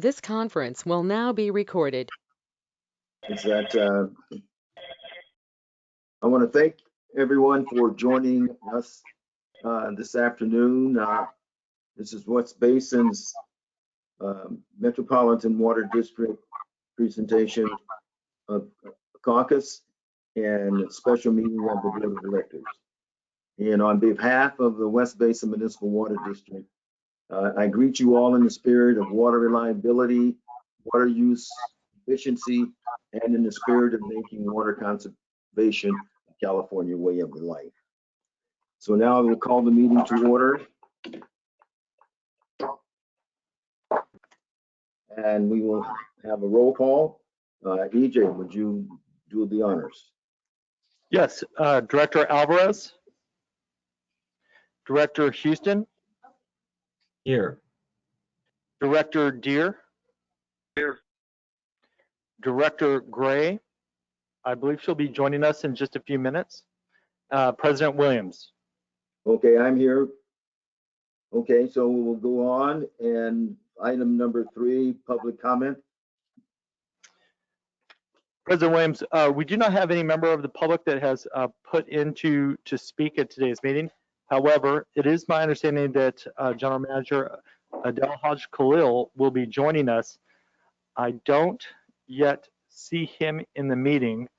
This conference will now be recorded. Is that I want to thank everyone for joining us this afternoon. This is West Basin's Metropolitan Water District presentation of Caucus and a special meeting of the Board of Directors. And on behalf of the West Basin Municipal Water District, I greet you all in the spirit of water reliability, water use efficiency, and in the spirit of making water conservation a California way of life. So now I will call the meeting to order. And we will have a roll call. EJ, would you do the honors? Yes, Director Alvarez. Director Houston. Here. Director Deere. Here. Director Gray. I believe she'll be joining us in just a few minutes. President Williams. Okay, I'm here. Okay, so we'll go on, and item number 3, public comment. President Williams, we do not have any member of the public that has put in to speak at today's meeting. However, it is my understanding that General Manager Adel Haj Khalil will be joining us. I don't yet see him in the meeting,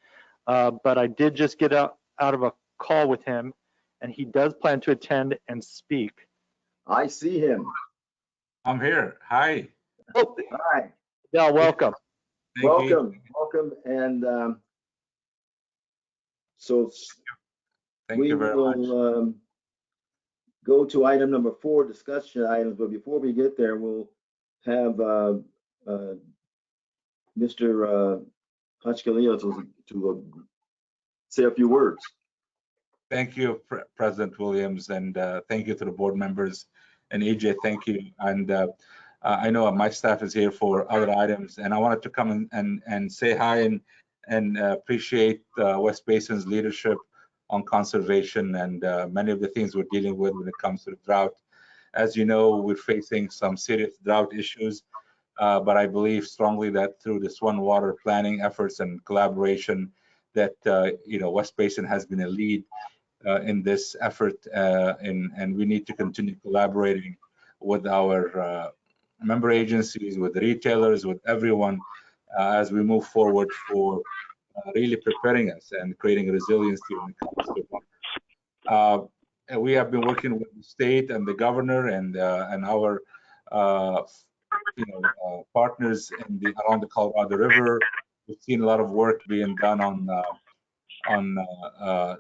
but I did just get out of a call with him, and he does plan to attend and speak. I see him. I'm here. Hi. Oh, Hi. Adel, welcome. Welcome. And so Thank you very much. will go to item number 4, discussion items. But before we get there, we'll have Mr. Hachkaleo to say a few words. Thank you, President Williams, and thank you to the board members. And EJ, thank you. And I know my staff is here for other items, and I wanted to come and say hi and appreciate West Basin's leadership on conservation and many of the things we're dealing with when it comes to the drought. As you know, we're facing some serious drought issues, but I believe strongly that through the Swan Water planning efforts and collaboration that West Basin has been a lead in this effort, and we need to continue collaborating with our member agencies, with the retailers, with everyone as we move forward for really preparing us and creating resiliency when it comes to water. And we have been working with the state and the governor and our partners around the Colorado River. We've seen a lot of work being done on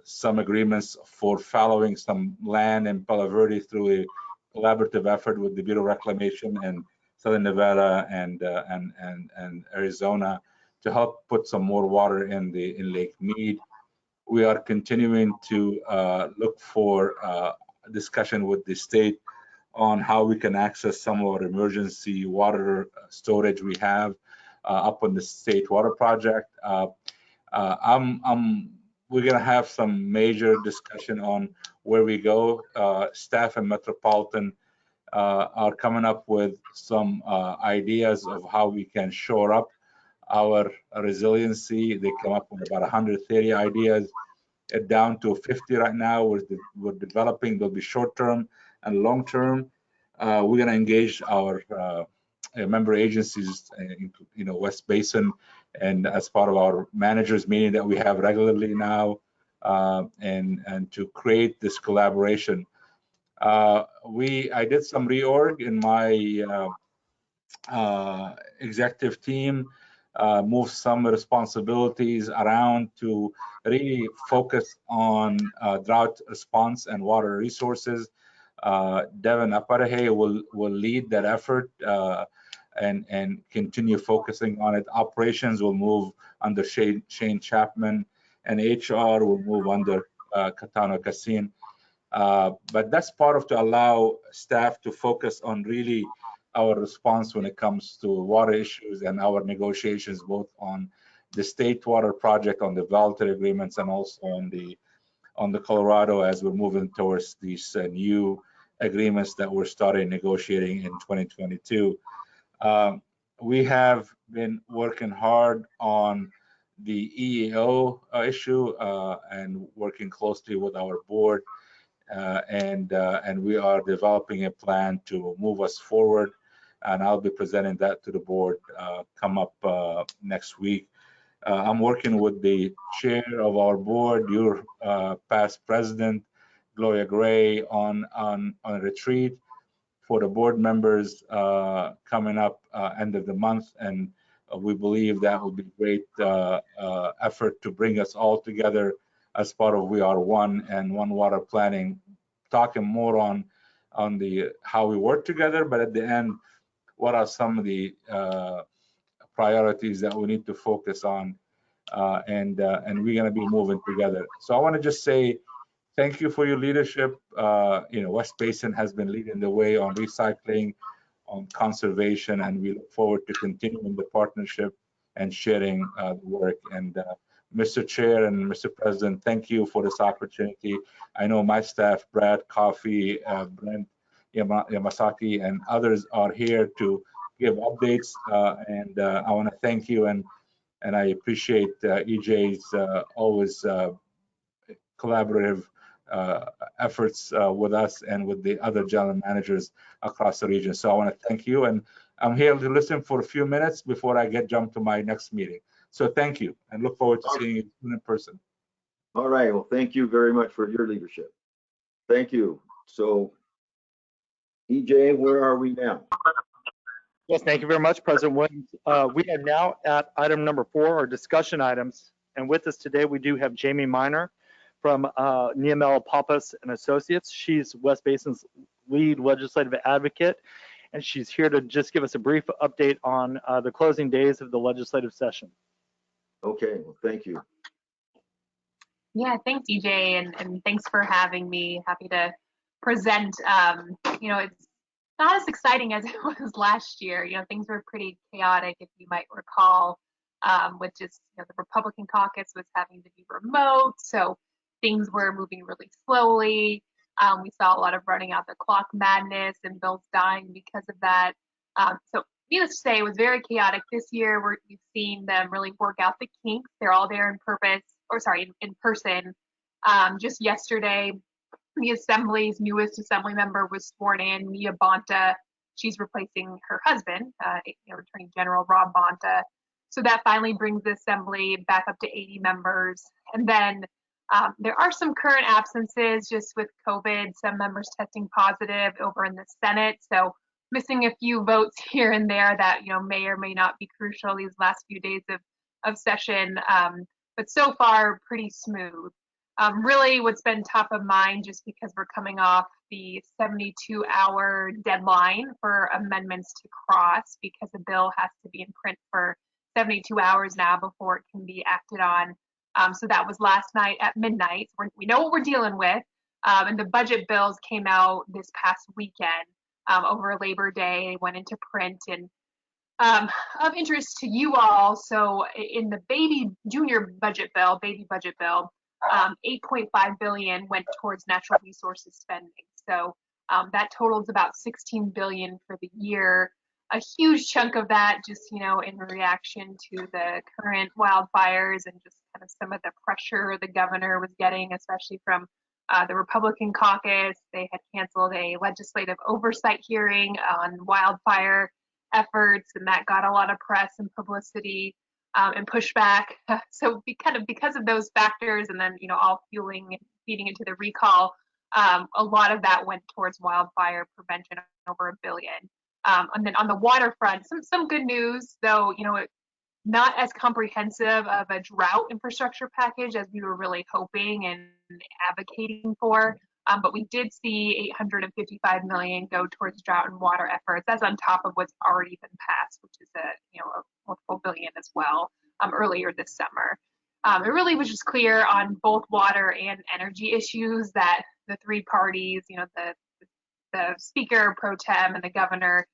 some agreements for fallowing some land in Palo Verde through a collaborative effort with the Bureau of Reclamation and Southern Nevada and Arizona to help put some more water in Lake Mead. We are continuing to look for discussion with the state on how we can access some of our emergency water storage we have up on the state water project. We're going to have some major discussion on where we go. Staff and Metropolitan are coming up with some ideas of how we can shore up our resiliency. They come up with about 130 ideas, down to 50 right now. We're developing. There'll be short-term and long-term. We're going to engage our member agencies, West Basin, and as part of our managers meeting that we have regularly now, and to create this collaboration. I did some reorg in my executive team, moved some responsibilities around to really focus on drought response and water resources. Devin Aparehe will lead that effort and continue focusing on it. Operations will move under Shane Chapman, and HR will move under Katano Kassin. But that's part of to allow staff to focus on really our response when it comes to water issues and our negotiations, both on the state water project, on the voluntary agreements, and also on the Colorado as we're moving towards these new agreements that we're starting negotiating in 2022. we have been working hard on the EEO issue and working closely with our board, and we are developing a plan to move us forward. And I'll be presenting that to the board come up next week. I'm working with the chair of our board, your past president, Gloria Gray, on a retreat for the board members coming up end of the month, and we believe that will be great effort to bring us all together as part of We Are One and One Water Planning, talking more on the how we work together, but at the end, what are some of the priorities that we need to focus on, and we're going to be moving together. So I want to just say thank you for your leadership. West Basin has been leading the way on recycling, on conservation, and we look forward to continuing the partnership and sharing the work. And Mr. Chair and Mr. President, thank you for this opportunity. I know my staff, Brad, Coffee, Brent, Yamasaki, and others are here to give updates, and I want to thank you, and I appreciate EJ's always collaborative efforts with us and with the other general managers across the region. So I want to thank you, and I'm here to listen for a few minutes before I jump to my next meeting. So thank you, and look forward to seeing you in person. All right, well, thank you very much for your leadership. Thank you. So, EJ, where are we now? Yes, thank you very much, President Williams. We are now at item number 4, our discussion items. And with us today, we do have Jamie Miner from Niemela Pappas and Associates. She's West Basin's lead legislative advocate, and she's here to just give us a brief update on the closing days of the legislative session. Okay, well, thank you. Yeah, thanks, EJ, and thanks for having me. Happy to present. It's not as exciting as it was last year. Things were pretty chaotic, if you might recall, with just the Republican caucus was having to be remote, so things were moving really slowly. We saw a lot of running out the clock madness and bills dying because of that. So needless to say, it was very chaotic this year. We've seen them really work out the kinks. They're all there in person. Just yesterday, the Assembly's newest Assembly member was sworn in, Mia Bonta. She's replacing her husband, Attorney General Rob Bonta. So that finally brings the Assembly back up to 80 members. And then there are some current absences just with COVID, some members testing positive over in the Senate. So missing a few votes here and there that, may or may not be crucial these last few days of session. But so far, pretty smooth. Really what's been top of mind, just because we're coming off the 72-hour deadline for amendments to cross, because the bill has to be in print for 72 hours now before it can be acted on. So that was last night at midnight. We know what we're dealing with. And the budget bills came out this past weekend over Labor Day. They went into print, and of interest to you all. So in the baby budget bill, 8.5 billion went towards natural resources spending. So that totals about 16 billion for the year. A huge chunk of that just, in reaction to the current wildfires and just kind of some of the pressure the governor was getting, especially from the Republican caucus. They had canceled a legislative oversight hearing on wildfire efforts, and that got a lot of press and publicity and pushback. So because of those factors, and then all feeding into the recall, a lot of that went towards wildfire prevention, over $1 billion. And then on the waterfront, some good news, though, not as comprehensive of a drought infrastructure package as we were really hoping and advocating for. But we did see $855 million go towards drought and water efforts. That's on top of what's already been passed, which is a multiple billion as well, earlier this summer. It really was just clear on both water and energy issues that the three parties, the speaker pro tem and the governor,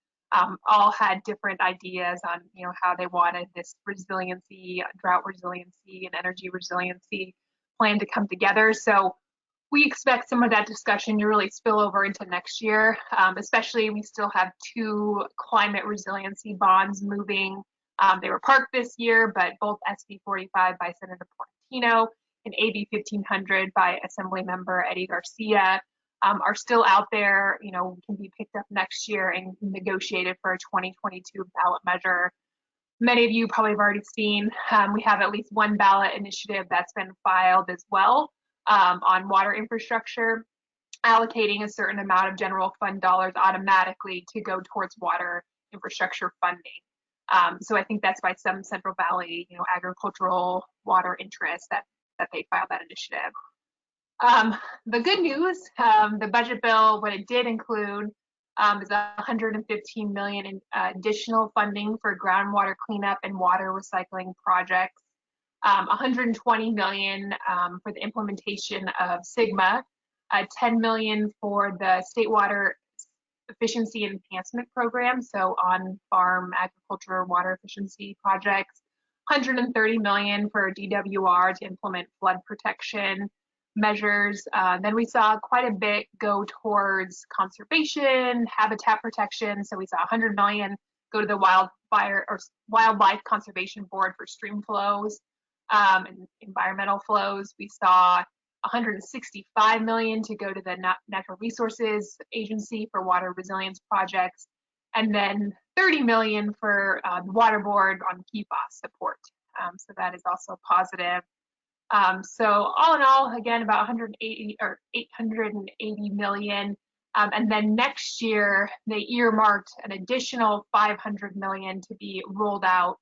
all had different ideas on how they wanted this resiliency, drought resiliency and energy resiliency plan to come together. So we expect some of that discussion to really spill over into next year, especially we still have 2 climate resiliency bonds moving. They were parked this year, but both SB 45 by Senator Portantino and AB 1500 by Assemblymember Eddie Garcia are still out there, can be picked up next year and negotiated for a 2022 ballot measure. Many of you probably have already seen, we have at least one ballot initiative that's been filed as well on water infrastructure, allocating a certain amount of general fund dollars automatically to go towards water infrastructure funding. So I think that's by some Central Valley, agricultural water interests that they filed that initiative. The good news, the budget bill, what it did include is $115 million in additional funding for groundwater cleanup and water recycling projects, $120 million for the implementation of Sigma, $10 million for the State Water Efficiency Enhancement Program, so on-farm agriculture water efficiency projects, $130 million for DWR to implement flood protection measures. Then we saw quite a bit go towards conservation, habitat protection. So we saw $100 million go to the Wildlife Conservation Board for stream flows and environmental flows. We saw $165 million to go to the Natural Resources Agency for water resilience projects, and then $30 million for the Water Board on PFAS support. So that is also positive. So all in all, again, about 880 million. And then next year, they earmarked an additional 500 million to be rolled out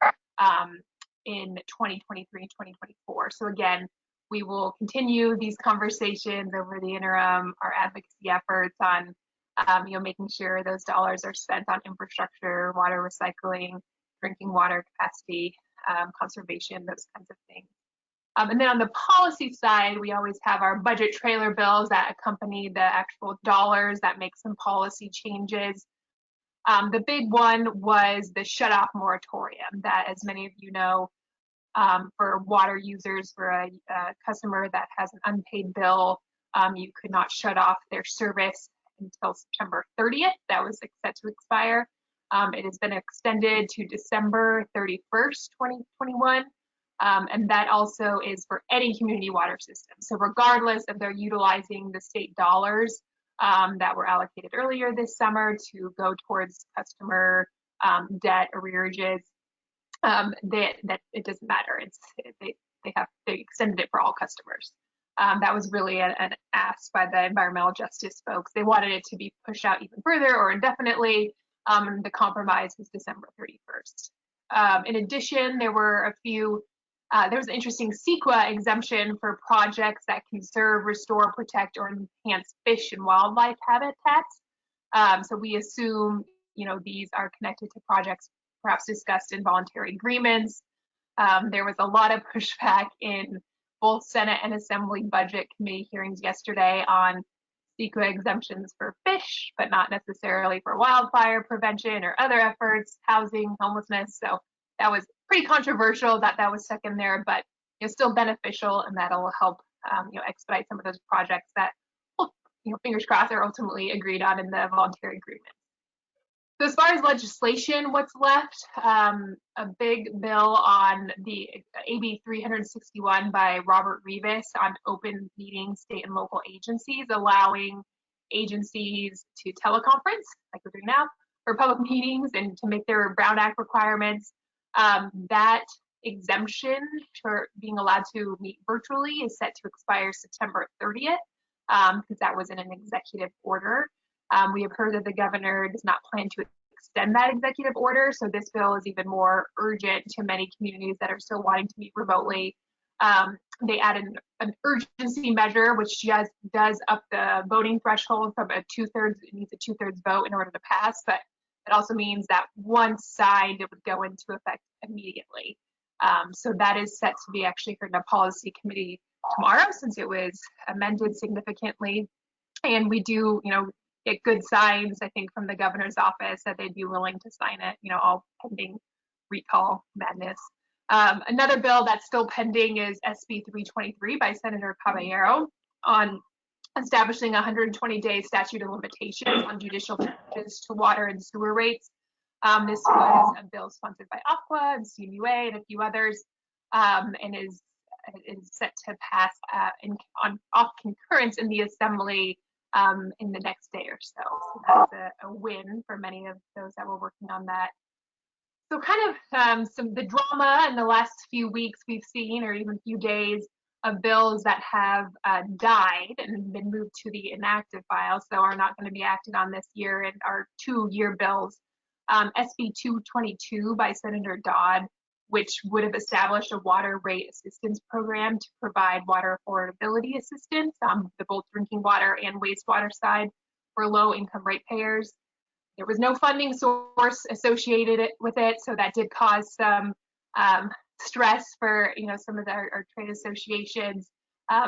in 2023 and 2024. So again, we will continue these conversations over the interim, our advocacy efforts on making sure those dollars are spent on infrastructure, water recycling, drinking water capacity, conservation, those kinds of things. And then on the policy side, we always have our budget trailer bills that accompany the actual dollars that make some policy changes. The big one was the Shutoff Moratorium that, as many of you know, for water users, for a customer that has an unpaid bill, you could not shut off their service until September 30th. That was set to expire. It has been extended to December 31st, 2021. And that also is for any community water system. So regardless if they're utilizing the state dollars that were allocated earlier this summer to go towards customer debt arrearages, that it doesn't matter. They extended it for all customers. That was really an ask by the environmental justice folks. They wanted it to be pushed out even further or indefinitely. The compromise was December 31st. In addition, there were a few. There was an interesting Sequa exemption for projects that conserve, restore, protect, or enhance fish and wildlife habitats. So we assume, these are connected to projects perhaps discussed in voluntary agreements. There was a lot of pushback in both Senate and Assembly Budget Committee hearings yesterday on Sequa exemptions for fish, but not necessarily for wildfire prevention or other efforts, housing, homelessness. So that was pretty controversial that was stuck in there, but still beneficial, and that'll help expedite some of those projects that, fingers crossed, are ultimately agreed on in the voluntary agreement. So as far as legislation, what's left, a big bill on the AB 361 by Robert Rivas on open meetings, state and local agencies, allowing agencies to teleconference, like we're doing now, for public meetings and to make their Brown Act requirements. That exemption for being allowed to meet virtually is set to expire September 30th, because that was in an executive order. We have heard that the governor does not plan to extend that executive order, so this bill is even more urgent to many communities that are still wanting to meet remotely. They added an urgency measure, which just does up the voting threshold from a 2/3, it needs a 2/3 vote in order to pass, but it also means that once signed, it would go into effect immediately. So that is set to be actually heard in a policy committee tomorrow, since it was amended significantly. And we do, get good signs, I think, from the governor's office that they'd be willing to sign it, all pending recall madness. Another bill that's still pending is SB 323 by Senator Caballero on establishing a 120-day statute of limitations on judicial challenges to water and sewer rates. This was a bill sponsored by Aqua and CMUA and a few others, and is set to pass off concurrence in the Assembly in the next day or so. So that's a win for many of those that were working on that. So kind of the drama in the last few weeks we've seen, or even few days, of bills that have died and been moved to the inactive file, so are not going to be acted on this year, and are 2-year bills. SB 222 by Senator Dodd, which would have established a water rate assistance program to provide water affordability assistance on the both drinking water and wastewater side for low-income ratepayers. There was no funding source associated with it, so that did cause some stress for some of our trade associations.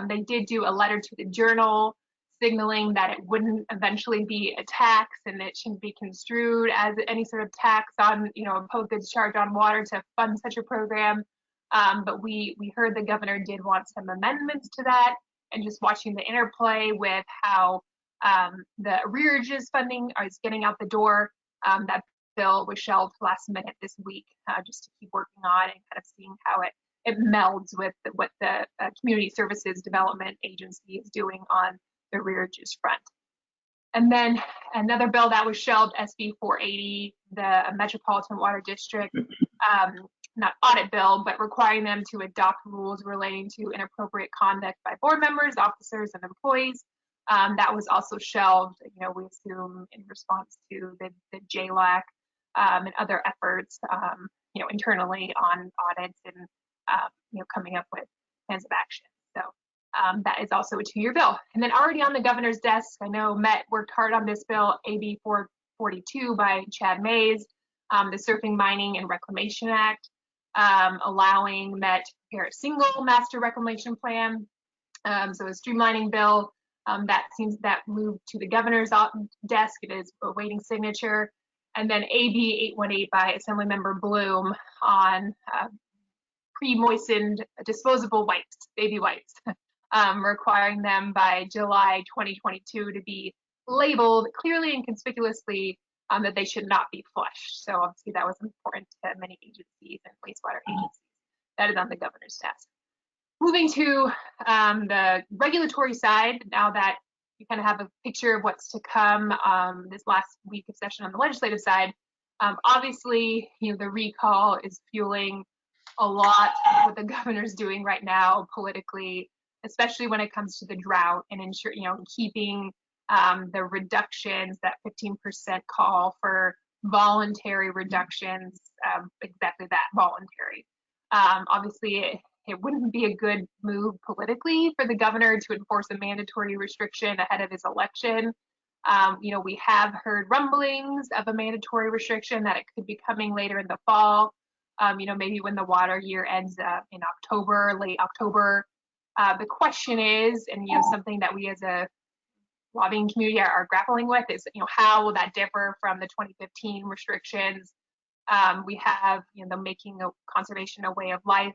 They did do a letter to the Journal signaling that it wouldn't eventually be a tax and it shouldn't be construed as any sort of tax on a public goods charge on water to fund such a program. But we heard the governor did want some amendments to that, and just watching the interplay with how the arrearages funding is getting out the door. That bill was shelved last minute this week, just to keep working on and kind of seeing how it melds with what the Community Services Development Agency is doing on the arrearages front. And then another bill that was shelved, SB 480, the Metropolitan Water District, not audit bill, but requiring them to adopt rules relating to inappropriate conduct by board members, officers, and employees. That was also shelved, we assume in response to the JLAC and other efforts, internally on audits and, coming up with plans of action. So that is also a 2-year bill. And then already on the governor's desk, I know Met worked hard on this bill, AB 442 by Chad Mays, the Surfing, Mining, and Reclamation Act, allowing Met to prepare a single master reclamation plan. So a streamlining bill. That moved to the governor's desk. It is awaiting signature. And then AB 818 by Assemblymember Bloom on pre-moistened disposable wipes, baby wipes, requiring them by July 2022 to be labeled clearly and conspicuously that they should not be flushed. So obviously that was important to many agencies and wastewater agencies. That is on the governor's desk. Moving to the regulatory side, now that you kind of have a picture of what's to come this last week of session on the legislative side, obviously, the recall is fueling a lot of what the governor's doing right now politically, especially when it comes to the drought and keeping the reductions, that 15% call for voluntary reductions, exactly that, voluntary. Obviously, it wouldn't be a good move politically for the governor to enforce a mandatory restriction ahead of his election. We have heard rumblings of a mandatory restriction that it could be coming later in the fall, maybe when the water year ends in October, late October. The question is, and something that we as a lobbying community are grappling with is, how will that differ from the 2015 restrictions? We have, making conservation a way of life.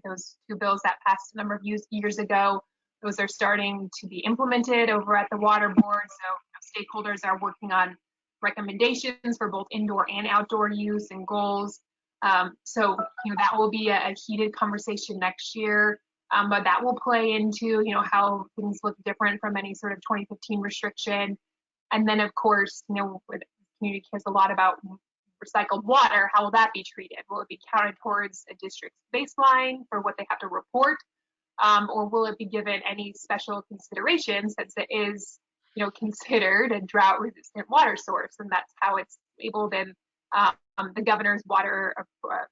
Those 2 bills that passed a number of years ago, those are starting to be implemented over at the Water Board. So stakeholders are working on recommendations for both indoor and outdoor use and goals. So that will be a heated conversation next year, but that will play into how things look different from any sort of 2015 restriction. And then of course, the community cares a lot about recycled water. How will that be treated? Will it be counted towards a district's baseline for what they have to report? Or will it be given any special consideration since it is, considered a drought-resistant water source? And that's how it's labeled in the governor's water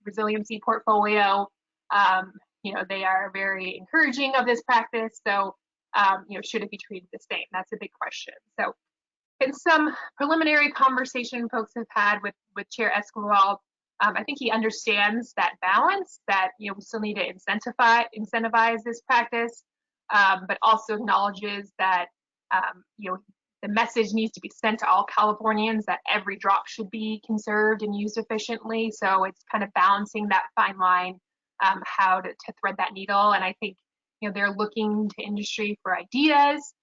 resiliency portfolio. They are very encouraging of this practice. So, should it be treated the same? That's a big question. So, in some preliminary conversation folks have had with Chair Esquivel, I think he understands that balance, that we still need to incentivize this practice, but also acknowledges that the message needs to be sent to all Californians that every drop should be conserved and used efficiently. So it's kind of balancing that fine line, how to thread that needle. And I think they're looking to industry for ideas.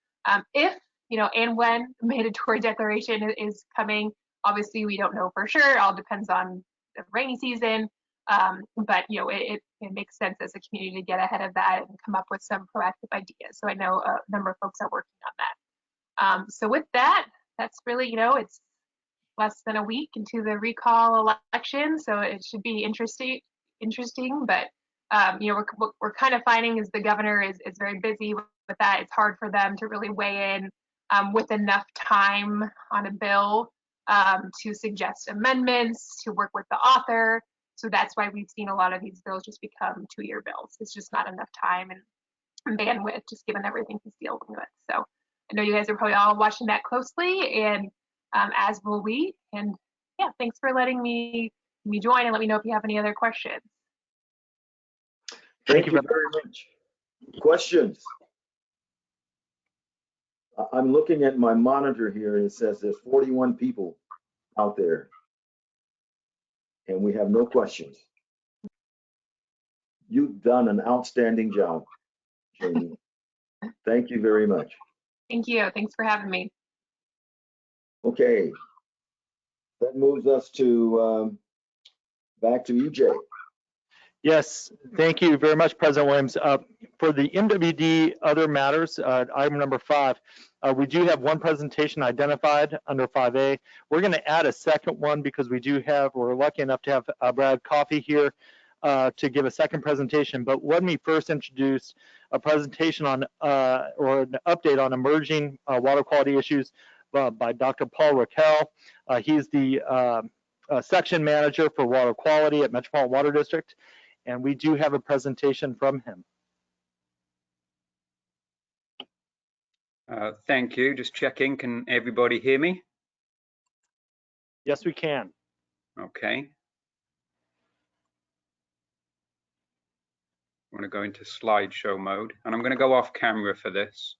If, and when mandatory declaration is coming, obviously we don't know for sure. It all depends on the rainy season. But it makes sense as a community to get ahead of that and come up with some proactive ideas. So I know a number of folks are working on that. So with that, that's really, it's less than a week into the recall election, so it should be interesting. But we're kind of finding is the governor is very busy with that. It's hard for them to really weigh in with enough time on a bill to suggest amendments, to work with the author. So that's why we've seen a lot of these bills just become 2-year bills. It's just not enough time and bandwidth, just given everything he's dealing with. So I know you guys are probably all watching that closely, and as will we. And yeah, thanks for letting me join, and let me know if you have any other questions. Thank you very much. Questions? I'm looking at my monitor here, and it says there's 41 people out there, and we have no questions. You've done an outstanding job, Jamie. Thank you very much. Thank you. Thanks for having me. Okay, that moves us to back to EJ. Yes, thank you very much, President Williams. For the MWD other matters, item number 5, we do have one presentation identified under 5A. We're going to add a second one because we're lucky enough to have Brad Coffey here to give a second presentation. But let me first introduce a presentation on or an update on emerging water quality issues by Dr. Paul Raquel. He's the section manager for water quality at Metropolitan Water District, and we do have a presentation from him. Thank you. Just checking. Can everybody hear me? Yes, we can. Okay. I'm going to go into slideshow mode, and I'm going to go off camera for this.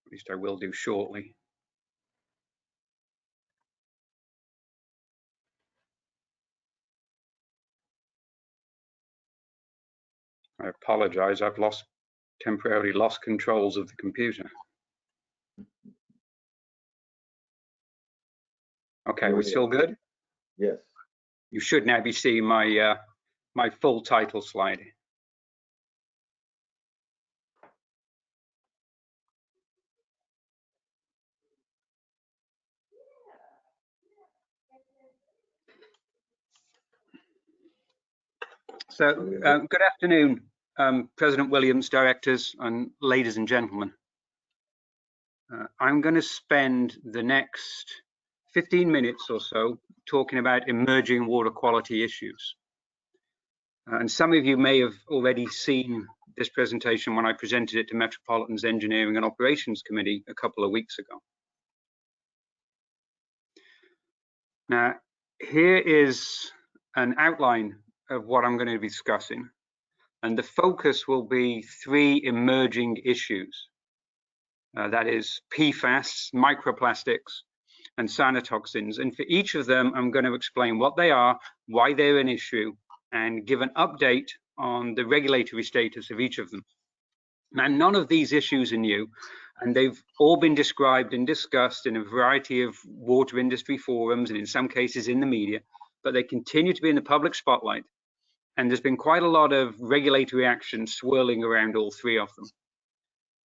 At least I will do shortly. I apologize. I've temporarily lost controls of the computer. Okay, we're still good? Yes. You should now be seeing my my full title slide. So, good afternoon, President Williams, directors, and ladies and gentlemen. I'm going to spend the next 15 minutes or so talking about emerging water quality issues. And some of you may have already seen this presentation when I presented it to Metropolitan's Engineering and Operations Committee a couple of weeks ago. Now, here is an outline of what I'm going to be discussing, and the focus will be 3 emerging issues. That is PFAS, microplastics, and cyanotoxins. And for each of them, I'm going to explain what they are, why they're an issue, and give an update on the regulatory status of each of them. Now, none of these issues are new, and they've all been described and discussed in a variety of water industry forums and in some cases in the media, but they continue to be in the public spotlight. And there's been quite a lot of regulatory action swirling around all 3 of them.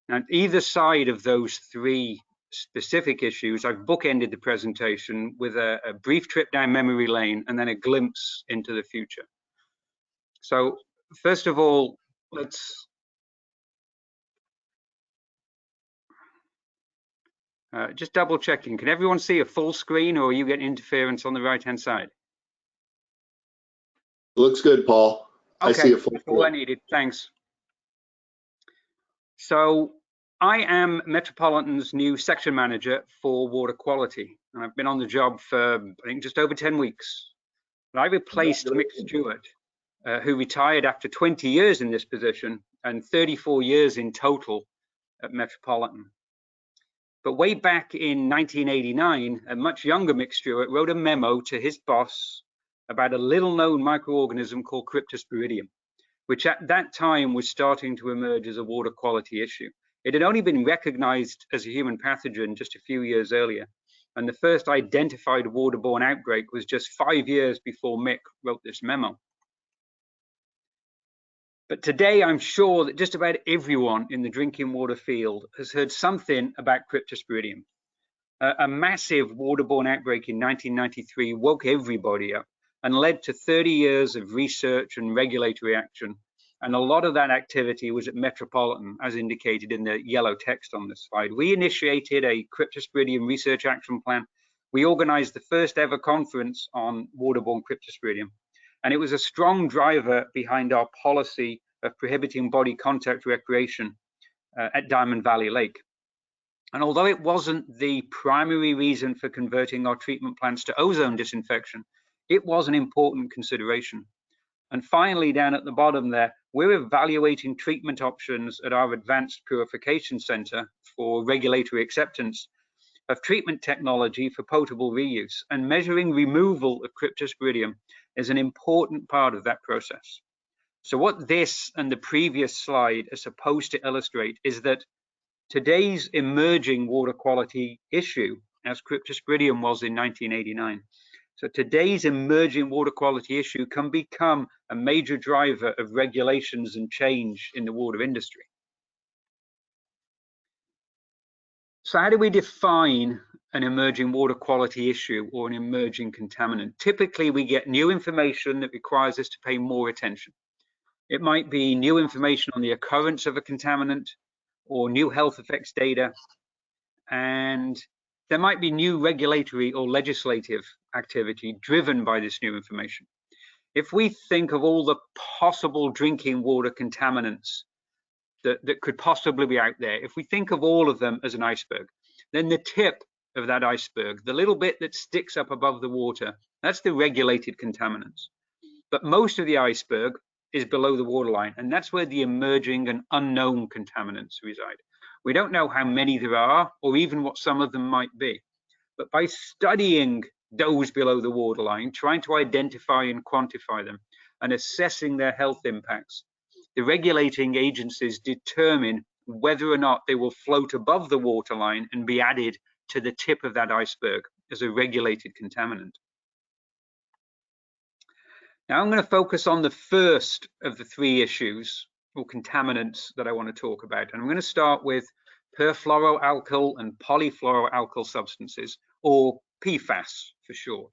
Now, either side of those 3 specific issues, I've bookended the presentation with a brief trip down memory lane and then a glimpse into the future. So first of all, let's just double checking. Can everyone see a full screen, or are you getting interference on the right-hand side? Looks good, Paul. Okay, I see a full that's all I needed. Thanks. So I am Metropolitan's new section manager for water quality, and I've been on the job for, I think, just over 10 weeks. And I replaced Mick Stewart, who retired after 20 years in this position and 34 years in total at Metropolitan. But way back in 1989, a much younger Mick Stewart wrote a memo to his boss about a little-known microorganism called Cryptosporidium, which at that time was starting to emerge as a water quality issue. It had only been recognized as a human pathogen just a few years earlier, and the first identified waterborne outbreak was just 5 years before Mick wrote this memo. But today, I'm sure that just about everyone in the drinking water field has heard something about Cryptosporidium. A massive waterborne outbreak in 1993 woke everybody up and led to 30 years of research and regulatory action. And a lot of that activity was at Metropolitan, as indicated in the yellow text on this slide. We initiated a Cryptosporidium research action plan. We organized the first ever conference on waterborne Cryptosporidium. And it was a strong driver behind our policy of prohibiting body contact recreation at Diamond Valley Lake. And although it wasn't the primary reason for converting our treatment plants to ozone disinfection, it was an important consideration. And finally, down at the bottom there, we're evaluating treatment options at our Advanced Purification Center for regulatory acceptance of treatment technology for potable reuse, and measuring removal of Cryptosporidium is an important part of that process. So what this and the previous slide are supposed to illustrate is that today's emerging water quality issue, as Cryptosporidium was in 1989, so today's emerging water quality issue can become a major driver of regulations and change in the water industry. So how do we define an emerging water quality issue or an emerging contaminant? Typically, we get new information that requires us to pay more attention. It might be new information on the occurrence of a contaminant or new health effects data, and there might be new regulatory or legislative activity driven by this new information. If we think of all the possible drinking water contaminants that could possibly be out there, if we think of all of them as an iceberg, then the tip of that iceberg, the little bit that sticks up above the water, that's the regulated contaminants. But most of the iceberg is below the waterline, and that's where the emerging and unknown contaminants reside. We don't know how many there are, or even what some of them might be. But by studying those below the waterline, trying to identify and quantify them, and assessing their health impacts, the regulating agencies determine whether or not they will float above the waterline and be added to the tip of that iceberg as a regulated contaminant. Now I'm going to focus on the first of the three issues or contaminants that I want to talk about. And I'm going to start with perfluoroalkyl and polyfluoroalkyl substances, or PFAS for short.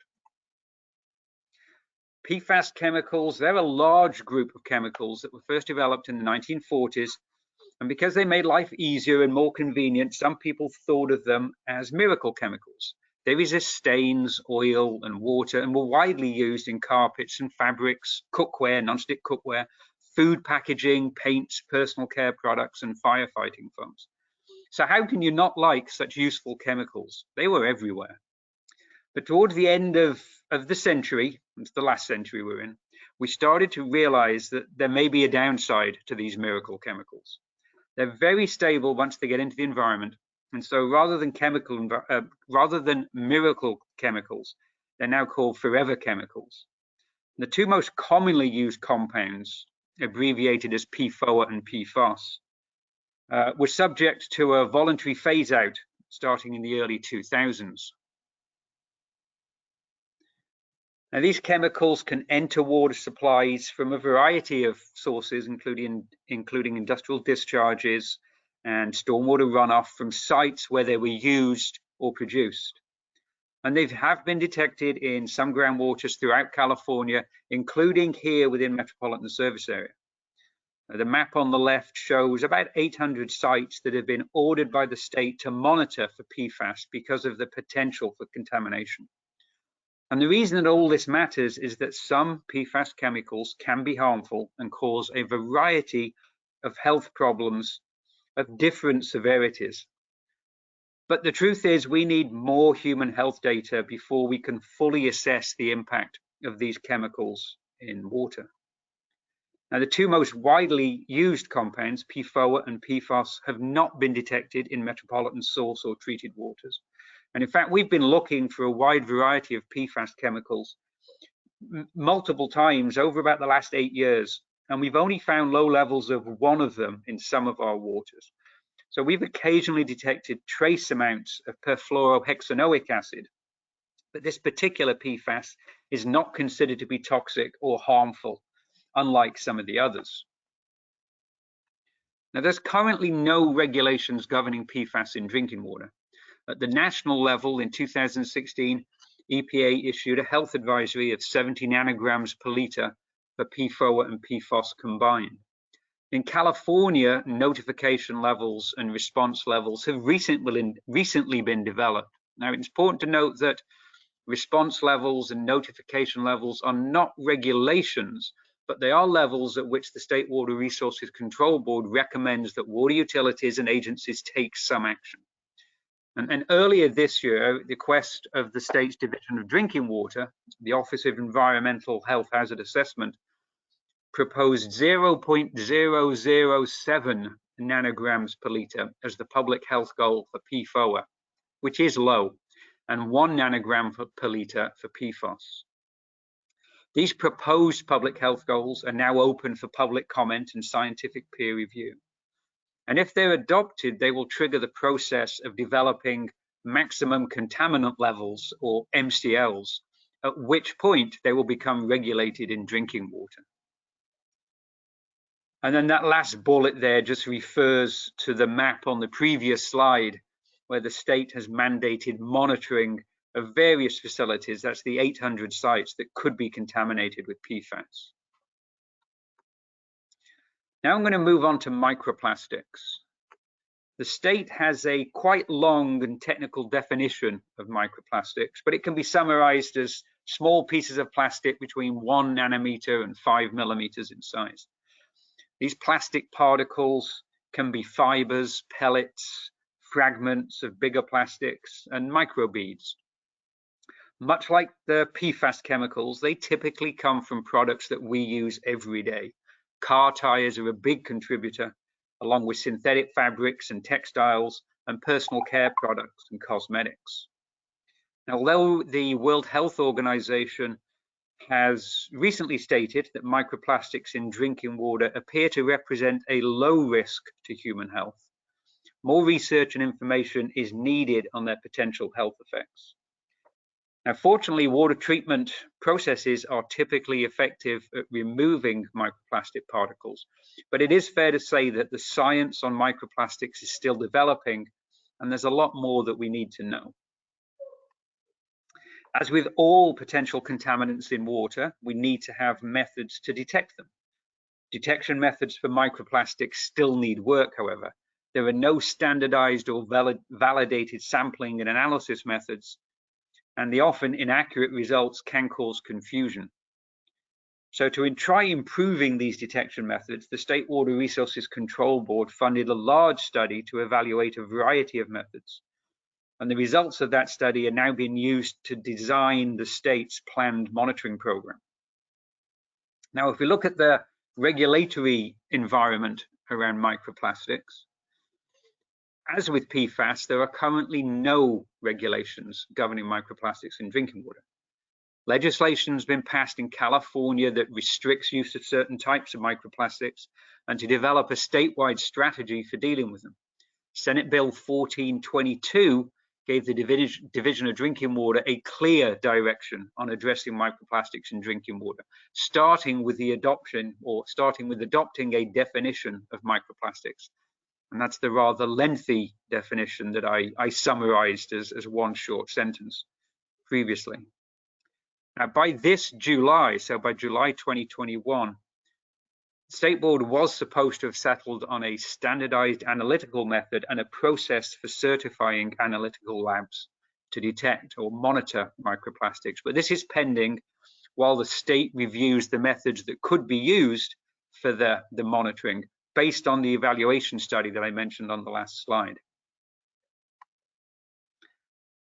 PFAS chemicals, they're a large group of chemicals that were first developed in the 1940s. And because they made life easier and more convenient, some people thought of them as miracle chemicals. They resist stains, oil, and water, and were widely used in carpets and fabrics, cookware, non-stick cookware, food packaging, paints, personal care products, and firefighting foams. So how can you not like such useful chemicals? They were everywhere. But towards the end of the century, it's the last century we're in, we started to realize that there may be a downside to these miracle chemicals. They're very stable once they get into the environment. And so rather than miracle chemicals, they're now called forever chemicals. The two most commonly used compounds, abbreviated as PFOA and PFOS, were subject to a voluntary phase out starting in the early 2000s. Now, these chemicals can enter water supplies from a variety of sources, including industrial discharges and stormwater runoff from sites where they were used or produced. And they have been detected in some groundwaters throughout California, including here within Metropolitan Service Area. The map on the left shows about 800 sites that have been ordered by the state to monitor for PFAS because of the potential for contamination. And the reason that all this matters is that some PFAS chemicals can be harmful and cause a variety of health problems of different severities. But the truth is we need more human health data before we can fully assess the impact of these chemicals in water. Now, the two most widely used compounds, PFOA and PFOS, have not been detected in Metropolitan source or treated waters. And in fact, we've been looking for a wide variety of PFAS chemicals multiple times over about the last 8 years, and we've only found low levels of one of them in some of our waters. So we've occasionally detected trace amounts of perfluorohexanoic acid, but this particular PFAS is not considered to be toxic or harmful, unlike some of the others. Now, there's currently no regulations governing PFAS in drinking water. At the national level in 2016, EPA issued a health advisory of 70 nanograms per litre for PFOA and PFOS combined. In California, notification levels and response levels have recently been developed. Now, it's important to note that response levels and notification levels are not regulations, but they are levels at which the State Water Resources Control Board recommends that water utilities and agencies take some action. And earlier this year, at the request of the state's Division of Drinking Water, the Office of Environmental Health Hazard Assessment proposed 0.007 nanograms per litre as the public health goal for PFOA, which is low, and 1 nanogram per litre for PFOS. These proposed public health goals are now open for public comment and scientific peer review. And if they're adopted, they will trigger the process of developing maximum contaminant levels, or MCLs, at which point they will become regulated in drinking water. And then that last bullet there just refers to the map on the previous slide, where the state has mandated monitoring of various facilities. That's the 800 sites that could be contaminated with PFAS. Now I'm going to move on to microplastics. The state has a quite long and technical definition of microplastics, but it can be summarized as small pieces of plastic between 1 nanometer and 5 millimeters in size. These plastic particles can be fibers, pellets, fragments of bigger plastics, and microbeads. Much like the PFAS chemicals, they typically come from products that we use every day. Car tires are a big contributor, along with synthetic fabrics and textiles, and personal care products and cosmetics. Now, although the World Health Organization has recently stated that microplastics in drinking water appear to represent a low risk to human health, more research and information is needed on their potential health effects. Now, fortunately, water treatment processes are typically effective at removing microplastic particles, but it is fair to say that the science on microplastics is still developing, and there's a lot more that we need to know. As with all potential contaminants in water, we need to have methods to detect them. Detection methods for microplastics still need work, however. There are no standardized or validated sampling and analysis methods, and the often inaccurate results can cause confusion. So to try improving these detection methods, the State Water Resources Control Board funded a large study to evaluate a variety of methods. And the results of that study are now being used to design the state's planned monitoring program. Now, if we look at the regulatory environment around microplastics, as with PFAS, there are currently no regulations governing microplastics in drinking water. Legislation has been passed in California that restricts use of certain types of microplastics and to develop a statewide strategy for dealing with them. Senate Bill 1422 gave the Division of Drinking Water a clear direction on addressing microplastics in drinking water, starting with adopting a definition of microplastics. And that's the rather lengthy definition that I summarized as one short sentence previously. Now, by this July, so by July 2021, the State Board was supposed to have settled on a standardized analytical method and a process for certifying analytical labs to detect or monitor microplastics. But this is pending while the state reviews the methods that could be used for the monitoring based on the evaluation study that I mentioned on the last slide.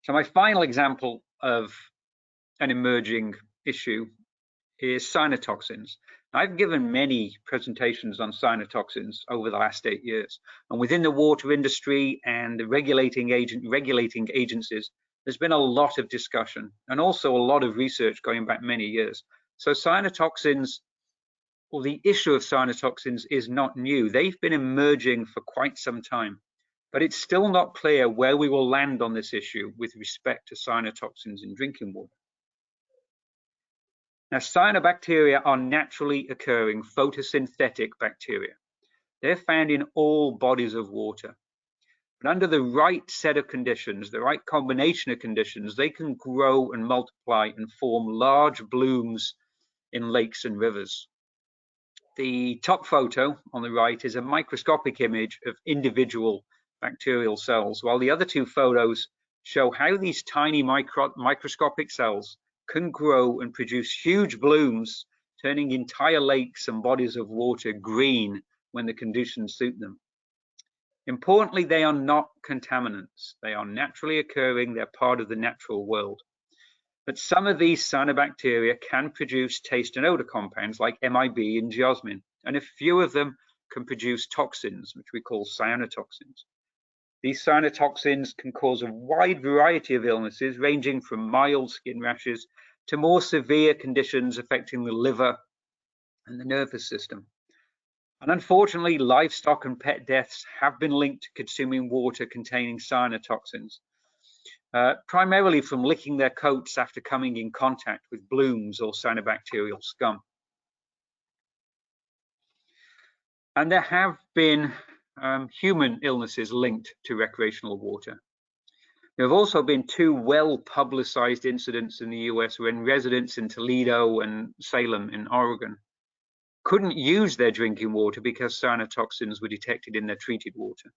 So my final example of an emerging issue is cyanotoxins. I've given many presentations on cyanotoxins over the last 8 years, and within the water industry and the regulating agencies, there's been a lot of discussion and also a lot of research going back many years. So cyanotoxins, or the issue of cyanotoxins, is not new. They've been emerging for quite some time, but it's still not clear where we will land on this issue with respect to cyanotoxins in drinking water. Now, cyanobacteria are naturally occurring photosynthetic bacteria. They're found in all bodies of water. But under the right set of conditions, the right combination of conditions, they can grow and multiply and form large blooms in lakes and rivers. The top photo on the right is a microscopic image of individual bacterial cells, while the other two photos show how these tiny microscopic cells can grow and produce huge blooms, turning entire lakes and bodies of water green when the conditions suit them. Importantly, they are not contaminants. They are naturally occurring, they're part of the natural world. But some of these cyanobacteria can produce taste and odor compounds like MIB and geosmin, and a few of them can produce toxins, which we call cyanotoxins. These cyanotoxins can cause a wide variety of illnesses, ranging from mild skin rashes to more severe conditions affecting the liver and the nervous system. And unfortunately, livestock and pet deaths have been linked to consuming water containing cyanotoxins, primarily from licking their coats after coming in contact with blooms or cyanobacterial scum. And there have been human illnesses linked to recreational water. There have also been 2 well-publicized incidents in the US when residents in Toledo and Salem in Oregon couldn't use their drinking water because cyanotoxins were detected in their treated water.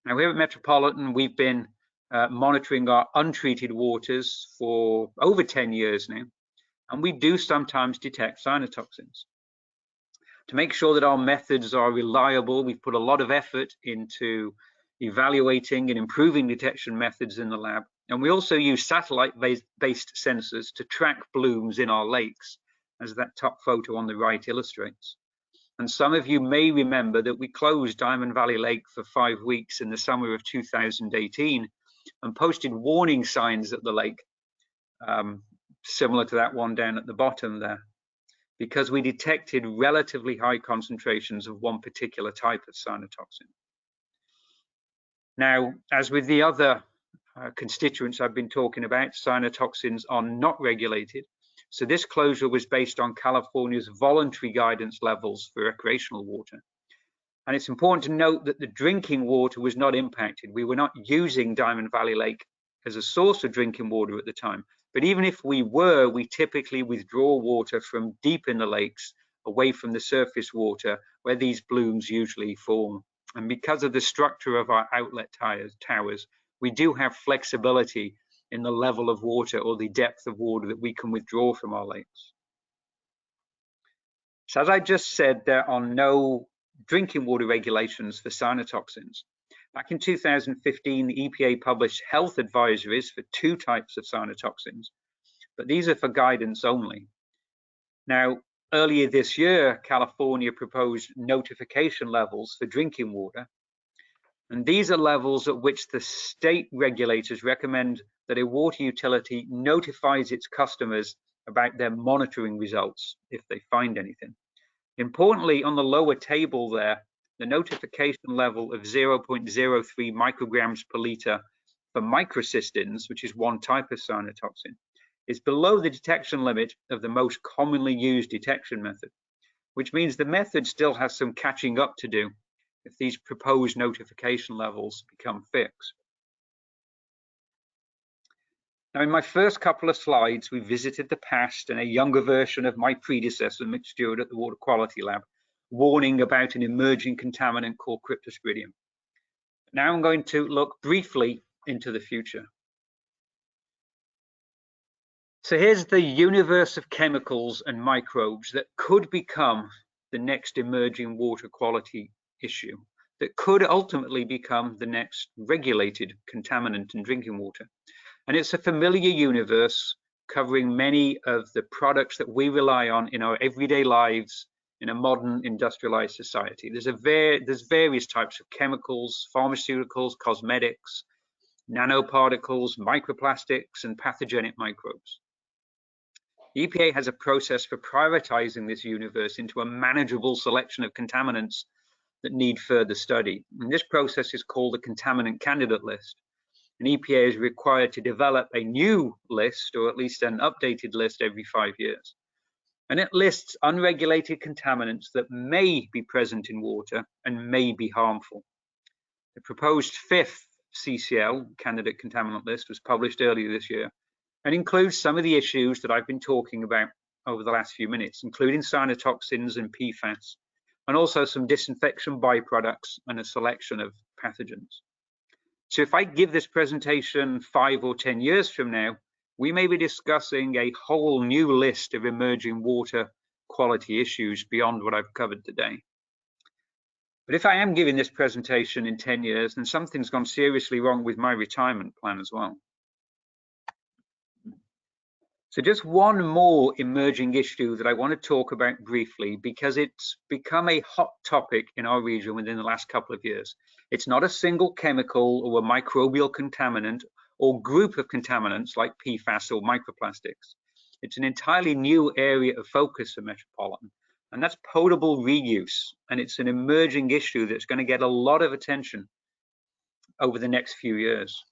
Now, here at Metropolitan, we've been monitoring our untreated waters for over 10 years now, and we do sometimes detect cyanotoxins. To make sure that our methods are reliable, we've put a lot of effort into evaluating and improving detection methods in the lab. And we also use satellite-based sensors to track blooms in our lakes, as that top photo on the right illustrates. And some of you may remember that we closed Diamond Valley Lake for 5 weeks in the summer of 2018 and posted warning signs at the lake, similar to that one down at the bottom there, because we detected relatively high concentrations of one particular type of cyanotoxin. Now, as with the other constituents I've been talking about, cyanotoxins are not regulated. So this closure was based on California's voluntary guidance levels for recreational water. And it's important to note that the drinking water was not impacted. We were not using Diamond Valley Lake as a source of drinking water at the time. But even if we were, we typically withdraw water from deep in the lakes, away from the surface water, where these blooms usually form. And because of the structure of our outlet towers, we do have flexibility in the level of water or the depth of water that we can withdraw from our lakes. So as I just said, there are no drinking water regulations for cyanotoxins. Back in 2015, the EPA published health advisories for 2 types of cyanotoxins, but these are for guidance only. Now, earlier this year, California proposed notification levels for drinking water, and these are levels at which the state regulators recommend that a water utility notifies its customers about their monitoring results if they find anything. Importantly, on the lower table there, the notification level of 0.03 micrograms per liter for microcystins, which is one type of cyanotoxin, is below the detection limit of the most commonly used detection method, which means the method still has some catching up to do if these proposed notification levels become fixed. Now, in my first couple of slides, we visited the past and a younger version of my predecessor, Mick Stewart at the Water Quality Lab, warning about an emerging contaminant called Cryptosporidium. Now I'm going to look briefly into the future. So here's the universe of chemicals and microbes that could become the next emerging water quality issue, that could ultimately become the next regulated contaminant in drinking water. And it's a familiar universe covering many of the products that we rely on in our everyday lives in a modern industrialized society. There's various types of chemicals, pharmaceuticals, cosmetics, nanoparticles, microplastics, and pathogenic microbes. The EPA has a process for prioritizing this universe into a manageable selection of contaminants that need further study. And this process is called the Contaminant Candidate List. And EPA is required to develop a new list, or at least an updated list, every 5 years. And it lists unregulated contaminants that may be present in water and may be harmful. The proposed 5th CCL, Candidate Contaminant List, was published earlier this year and includes some of the issues that I've been talking about over the last few minutes, including cyanotoxins and PFAS, and also some disinfection byproducts and a selection of pathogens. So if I give this presentation 5 or 10 years from now, we may be discussing a whole new list of emerging water quality issues beyond what I've covered today. But if I am giving this presentation in 10 years, then something's gone seriously wrong with my retirement plan as well. So just one more emerging issue that I want to talk about briefly, because it's become a hot topic in our region within the last couple of years. It's not a single chemical or a microbial contaminant or group of contaminants like PFAS or microplastics. It's an entirely new area of focus for Metropolitan, and that's potable reuse. And it's an emerging issue that's going to get a lot of attention over the next few years.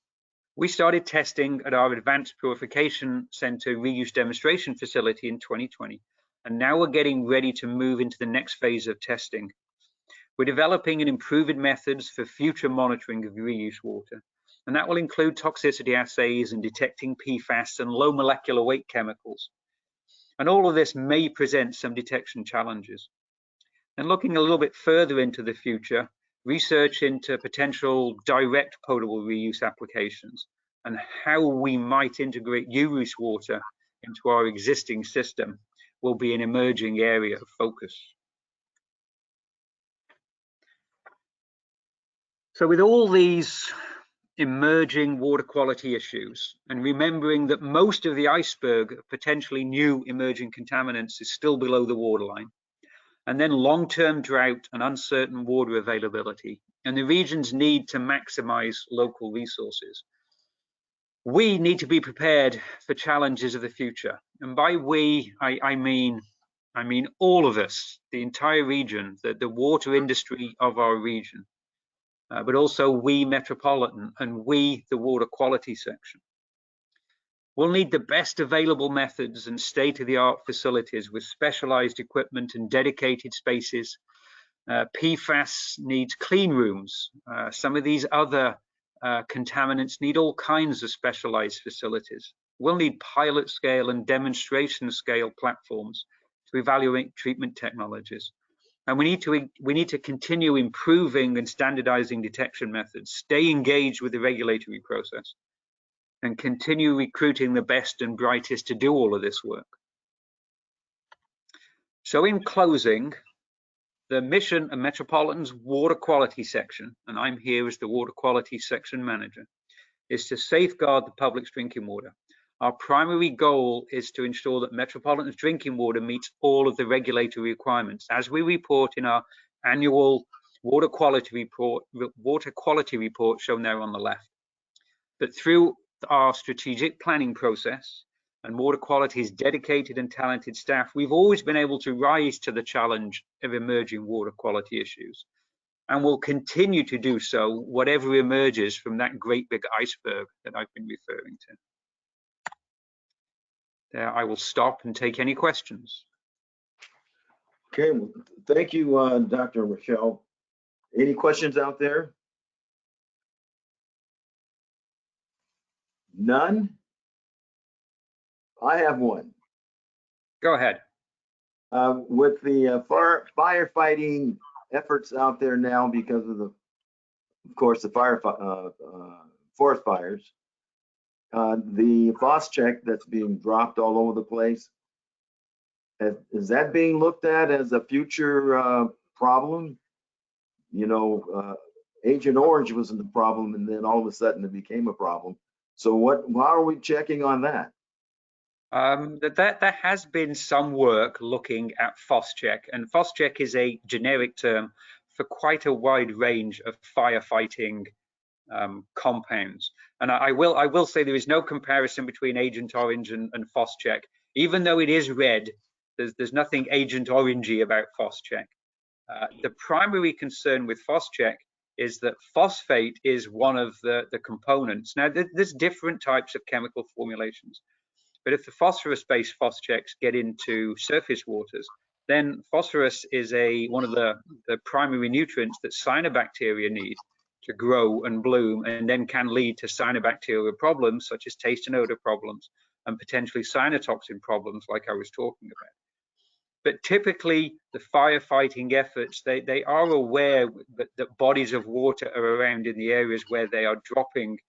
We started testing at our Advanced Purification Center reuse demonstration facility in 2020, and now we're getting ready to move into the next phase of testing. We're developing and improving methods for future monitoring of reuse water, and that will include toxicity assays and detecting PFAS and low molecular weight chemicals. And all of this may present some detection challenges. And looking a little bit further into the future, research into potential direct potable reuse applications and how we might integrate reuse water into our existing system will be an emerging area of focus. So with all these emerging water quality issues, and remembering that most of the iceberg of potentially new emerging contaminants is still below the waterline, and then long-term drought and uncertain water availability, and the region's need to maximize local resources, we need to be prepared for challenges of the future. And by we, I mean all of us, the entire region, the water industry of our region, but also we Metropolitan and we the water quality section. We'll need the best available methods and state-of-the-art facilities with specialized equipment and dedicated spaces. PFAS needs clean rooms. Some of these other contaminants need all kinds of specialized facilities. We'll need pilot scale and demonstration scale platforms to evaluate treatment technologies. And we need to continue improving and standardizing detection methods, stay engaged with the regulatory process, and continue recruiting the best and brightest to do all of this work. So in closing, the mission of Metropolitan's water quality section, and I'm here as the water quality section manager, is to safeguard the public's drinking water. Our primary goal is to ensure that Metropolitan's drinking water meets all of the regulatory requirements, as we report in our annual water quality report shown there on the left. But through our strategic planning process and water quality's dedicated and talented staff, we've always been able to rise to the challenge of emerging water quality issues, and will continue to do so whatever emerges from that great big iceberg that I've been referring to. There, I will stop and take any questions. Okay, well, thank you, Dr. Rochelle. Any questions out there? None? I have one. Go ahead. With the firefighting efforts out there now because of course, the forest fires, the phos-check that's being dropped all over the place, is that being looked at as a future problem? You know, Agent Orange wasn't the problem, and then all of a sudden it became a problem. So how are we checking on that? There has been some work looking at PhosCheck, and PhosCheck is a generic term for quite a wide range of firefighting compounds. And I will say there is no comparison between Agent Orange and PhosCheck. Even though it is red, there's nothing Agent Orangey about PhosCheck. The primary concern with PhosCheck is that phosphate is one of the components. Now, there's different types of chemical formulations, but if the phosphorus-based PhosChecks get into surface waters, then phosphorus is one of the primary nutrients that cyanobacteria need to grow and bloom, and then can lead to cyanobacterial problems such as taste and odor problems, and potentially cyanotoxin problems like I was talking about. But typically the firefighting efforts, they are aware that bodies of water are around in the areas where they are dropping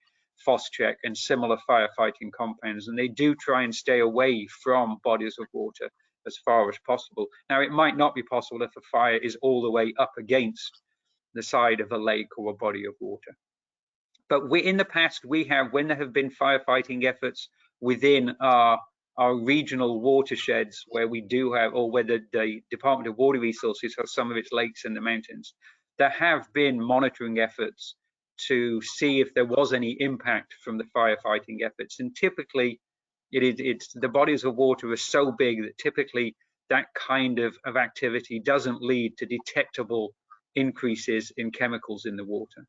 PhosCheck and similar firefighting compounds, and they do try and stay away from bodies of water as far as possible. Now, it might not be possible if a fire is all the way up against the side of a lake or a body of water. But in the past, when there have been firefighting efforts within our regional watersheds where we do have, or where the Department of Water Resources has some of its lakes in the mountains, there have been monitoring efforts to see if there was any impact from the firefighting efforts. And typically, the bodies of water are so big that typically that kind of activity doesn't lead to detectable increases in chemicals in the water.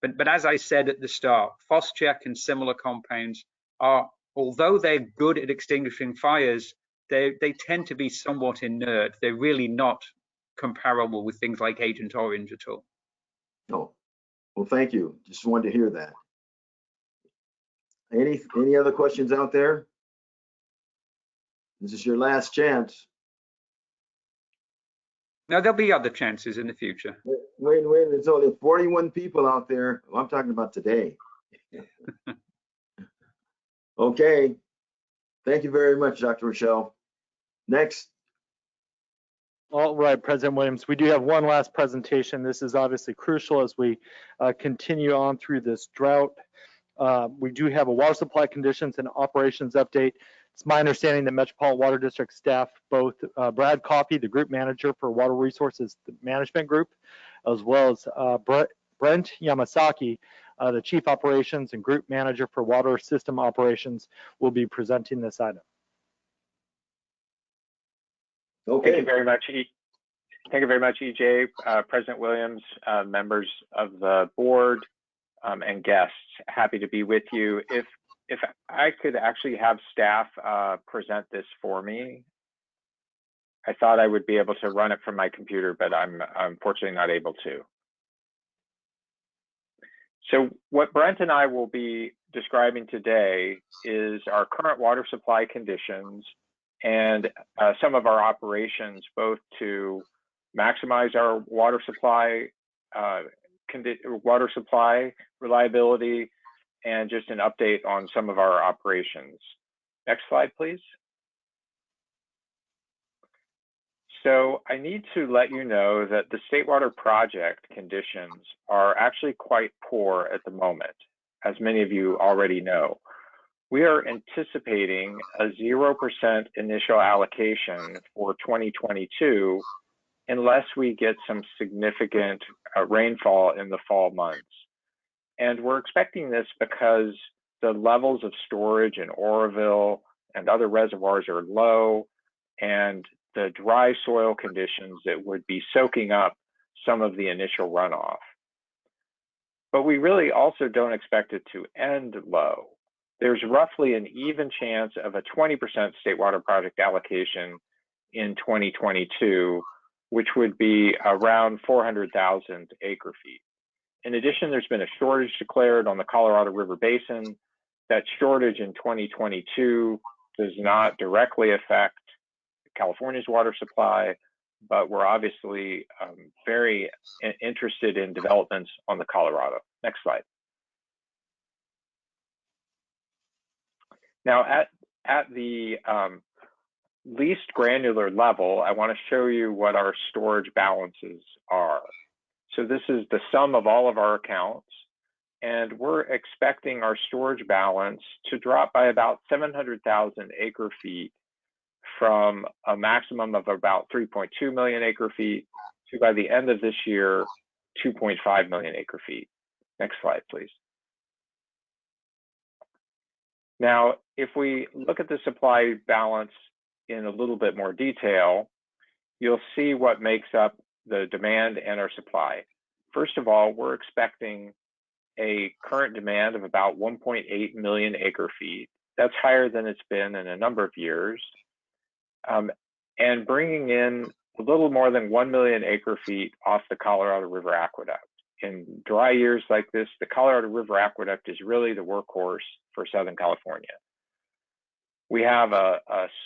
But as I said at the start, PhosCheck and similar compounds are, although they're good at extinguishing fires, they tend to be somewhat inert. They're really not comparable with things like Agent Orange at all. Oh, well, thank you. Just wanted to hear that. Any other questions out there? This is your last chance. Now, there'll be other chances in the future. Wait, there's only 41 people out there. Well, I'm talking about today. Okay. Thank you very much, Dr. Rochelle. Next. All right, President Williams, we do have one last presentation. This is obviously crucial as we continue on through this drought. We do have a water supply conditions and operations update. It's my understanding that Metropolitan Water District staff, both Brad Coffey, the group manager for Water Resources Management Group, as well as Brent Yamasaki, the chief operations and group manager for water system operations, will be presenting this item. Okay. Thank you very much. Thank you very much, EJ, President Williams, members of the board, and guests. Happy to be with you. If I could actually have staff present this for me, I thought I would be able to run it from my computer, but I'm unfortunately not able to. So what Brent and I will be describing today is our current water supply conditions and some of our operations, both to maximize our water supply reliability, and just an update on some of our operations. Next slide, please. So I need to let you know that the State Water Project conditions are actually quite poor at the moment, as many of you already know. We are anticipating a 0% initial allocation for 2022 unless we get some significant rainfall in the fall months. And we're expecting this because the levels of storage in Oroville and other reservoirs are low, and the dry soil conditions that would be soaking up some of the initial runoff. But we really also don't expect it to end low. There's roughly an even chance of a 20% State Water Project allocation in 2022, which would be around 400,000 acre feet. In addition, there's been a shortage declared on the Colorado River Basin. That shortage in 2022 does not directly affect California's water supply, but we're obviously very interested in developments on the Colorado. Next slide. Now, at the least granular level, I want to show you what our storage balances are. So this is the sum of all of our accounts, and we're expecting our storage balance to drop by about 700,000 acre feet from a maximum of about 3.2 million acre feet to, by the end of this year, 2.5 million acre feet. Next slide, please. Now, if we look at the supply balance in a little bit more detail, you'll see what makes up the demand and our supply. First of all, we're expecting a current demand of about 1.8 million acre feet. That's higher than it's been in a number of years. And bringing in a little more than 1 million acre feet off the Colorado River Aqueduct. In dry years like this, the Colorado River Aqueduct is really the workhorse for Southern California. We have a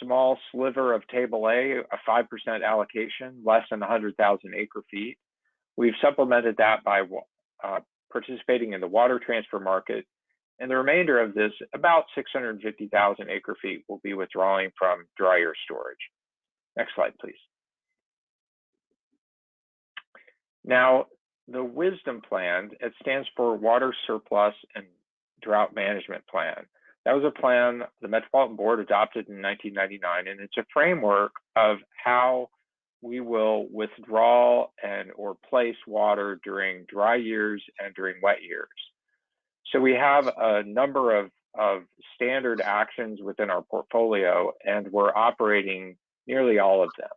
small sliver of Table A, a 5% allocation, less than 100,000 acre feet. We've supplemented that by participating in the water transfer market, and the remainder of this, about 650,000 acre feet, will be withdrawing from drier storage. Next slide, please. Now, the WISDOM plan, it stands for Water Surplus and Drought Management Plan. That was a plan the Metropolitan Board adopted in 1999, and it's a framework of how we will withdraw and or place water during dry years and during wet years. So we have a number of standard actions within our portfolio, and we're operating nearly all of them.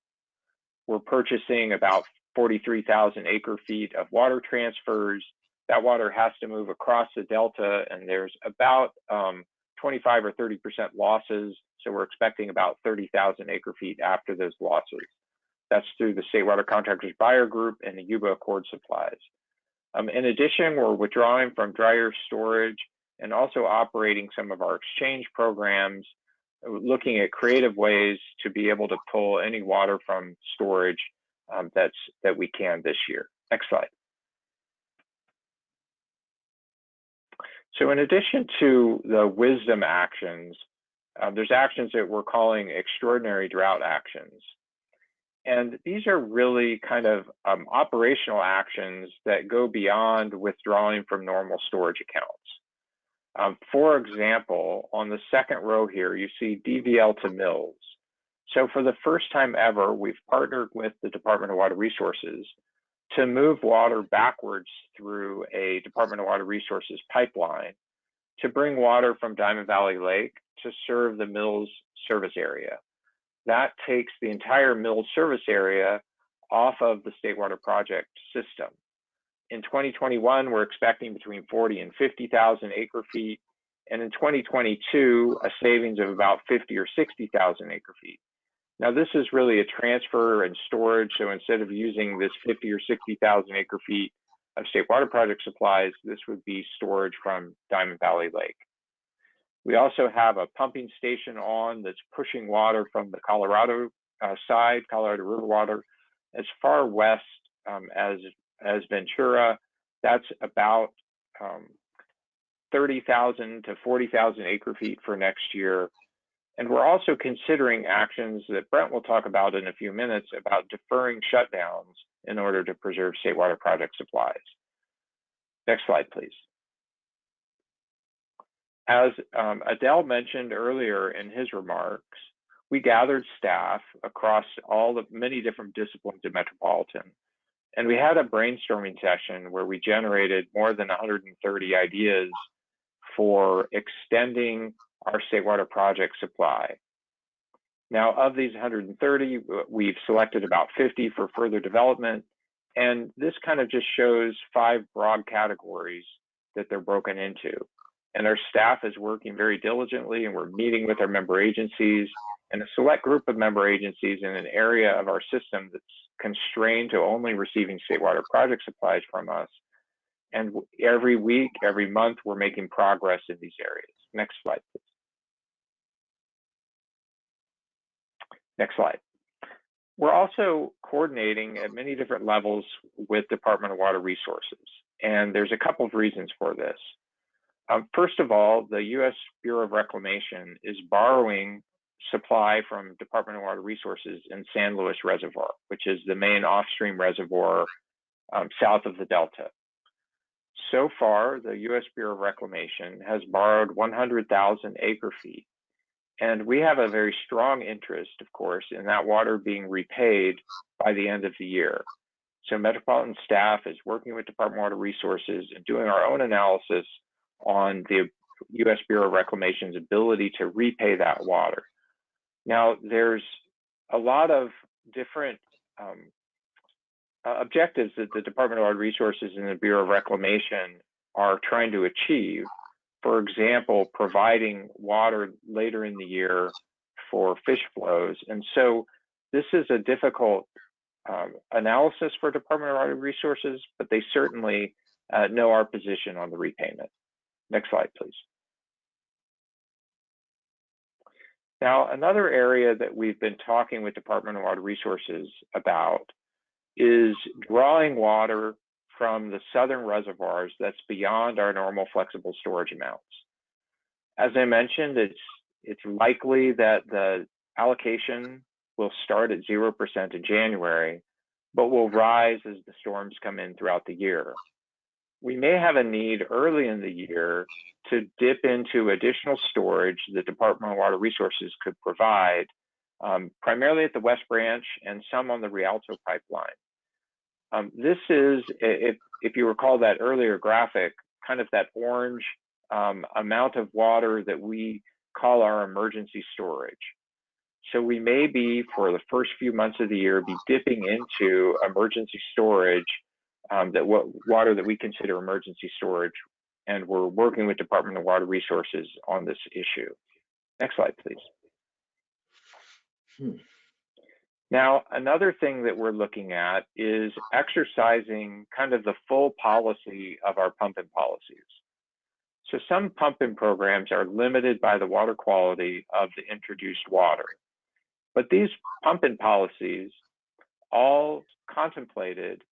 We're purchasing about 43,000 acre feet of water transfers. That water has to move across the delta, and there's about 25 or 30% losses. So we're expecting about 30,000 acre feet after those losses. That's through the State Water Contractors Buyer Group and the Yuba Accord supplies. In addition, we're withdrawing from drier storage and also operating some of our exchange programs, looking at creative ways to be able to pull any water from storage that we can this year. Next slide. So in addition to the WISDOM actions, there's actions that we're calling extraordinary drought actions. And these are really kind of operational actions that go beyond withdrawing from normal storage accounts. For example, on the second row here, you see DVL to mills. So for the first time ever, we've partnered with the Department of Water Resources to move water backwards through a Department of Water Resources pipeline to bring water from Diamond Valley Lake to serve the mill's service area. That takes the entire mill service area off of the State Water Project system. In 2021, we're expecting between 40 and 50,000 acre feet, and in 2022, a savings of about 50 or 60,000 acre feet. Now, this is really a transfer and storage, so instead of using this 50 or 60,000 acre feet of State Water Project supplies, this would be storage from Diamond Valley Lake. We also have a pumping station on that's pushing water from the Colorado side, Colorado River water, as far west as Ventura. That's about 30,000 to 40,000 acre feet for next year. And we're also considering actions that Brent will talk about in a few minutes about deferring shutdowns in order to preserve State Water Project supplies. Next slide, please. As Adele mentioned earlier in his remarks, we gathered staff across all the many different disciplines of Metropolitan, and we had a brainstorming session where we generated more than 130 ideas for extending our State Water Project supply. Now, of these 130, we've selected about 50 for further development, and this kind of just shows 5 broad categories that they're broken into. And our staff is working very diligently, and we're meeting with our member agencies and a select group of member agencies in an area of our system that's constrained to only receiving State Water Project supplies from us. And every week, every month, we're making progress in these areas. Next slide, please. Next slide. We're also coordinating at many different levels with Department of Water Resources, and there's a couple of reasons for this. First of all, the U.S. Bureau of Reclamation is borrowing supply from Department of Water Resources in San Luis Reservoir, which is the main off-stream reservoir south of the Delta. So far, the U.S. Bureau of Reclamation has borrowed 100,000 acre-feet, and we have a very strong interest, of course, in that water being repaid by the end of the year. So Metropolitan staff is working with Department of Water Resources and doing our own analysis on the U.S. Bureau of Reclamation's ability to repay that water. Now, there's a lot of different objectives that the Department of Water Resources and the Bureau of Reclamation are trying to achieve. For example, providing water later in the year for fish flows. And so this is a difficult analysis for Department of Water Resources, but they certainly know our position on the repayment. Next slide, please. Now, another area that we've been talking with Department of Water Resources about is drawing water from the southern reservoirs that's beyond our normal flexible storage amounts. As I mentioned, it's likely that the allocation will start at 0% in January, but will rise as the storms come in throughout the year. We may have a need early in the year to dip into additional storage the Department of Water Resources could provide, primarily at the West Branch and some on the Rialto pipeline. This is, if you recall that earlier graphic, kind of that orange amount of water that we call our emergency storage. So we may be, for the first few months of the year, be dipping into emergency storage, water that we consider emergency storage, and we're working with Department of Water Resources on this issue. Next slide, please. Now, another thing that we're looking at is exercising kind of the full policy of our pumping policies. So some pumping programs are limited by the water quality of the introduced water. But these pumping policies all contemplated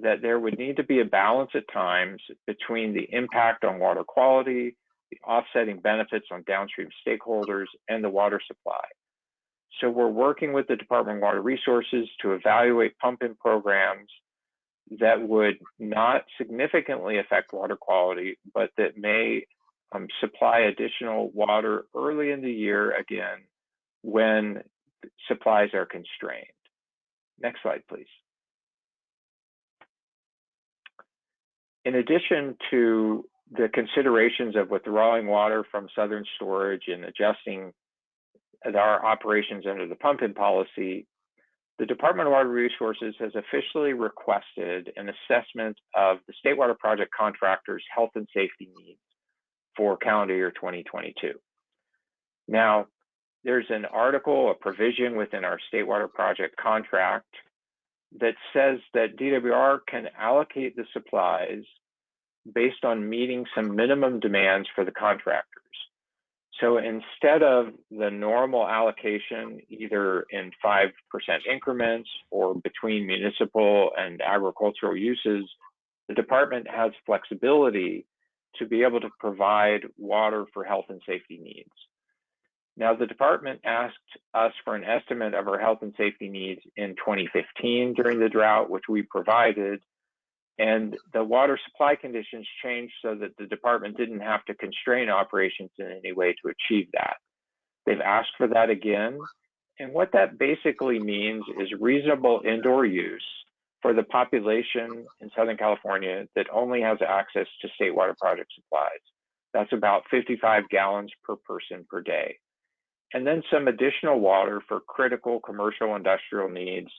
that there would need to be a balance at times between the impact on water quality, the offsetting benefits on downstream stakeholders, and the water supply. So we're working with the Department of Water Resources to evaluate pumping programs that would not significantly affect water quality, but that may supply additional water early in the year, again, when supplies are constrained. Next slide, please. In addition to the considerations of withdrawing water from southern storage and adjusting our operations under the pumping policy, the Department of Water Resources has officially requested an assessment of the State Water Project contractors' health and safety needs for calendar year 2022. Now, there's an article, a provision within our State Water Project contract that says that DWR can allocate the supplies based on meeting some minimum demands for the contractors. So instead of the normal allocation, either in 5% increments or between municipal and agricultural uses, the department has flexibility to be able to provide water for health and safety needs. Now, the department asked us for an estimate of our health and safety needs in 2015 during the drought, which we provided, and the water supply conditions changed so that the department didn't have to constrain operations in any way to achieve that. They've asked for that again, and what that basically means is reasonable indoor use for the population in Southern California that only has access to State Water Project supplies. That's about 55 gallons per person per day. And then some additional water for critical commercial industrial needs,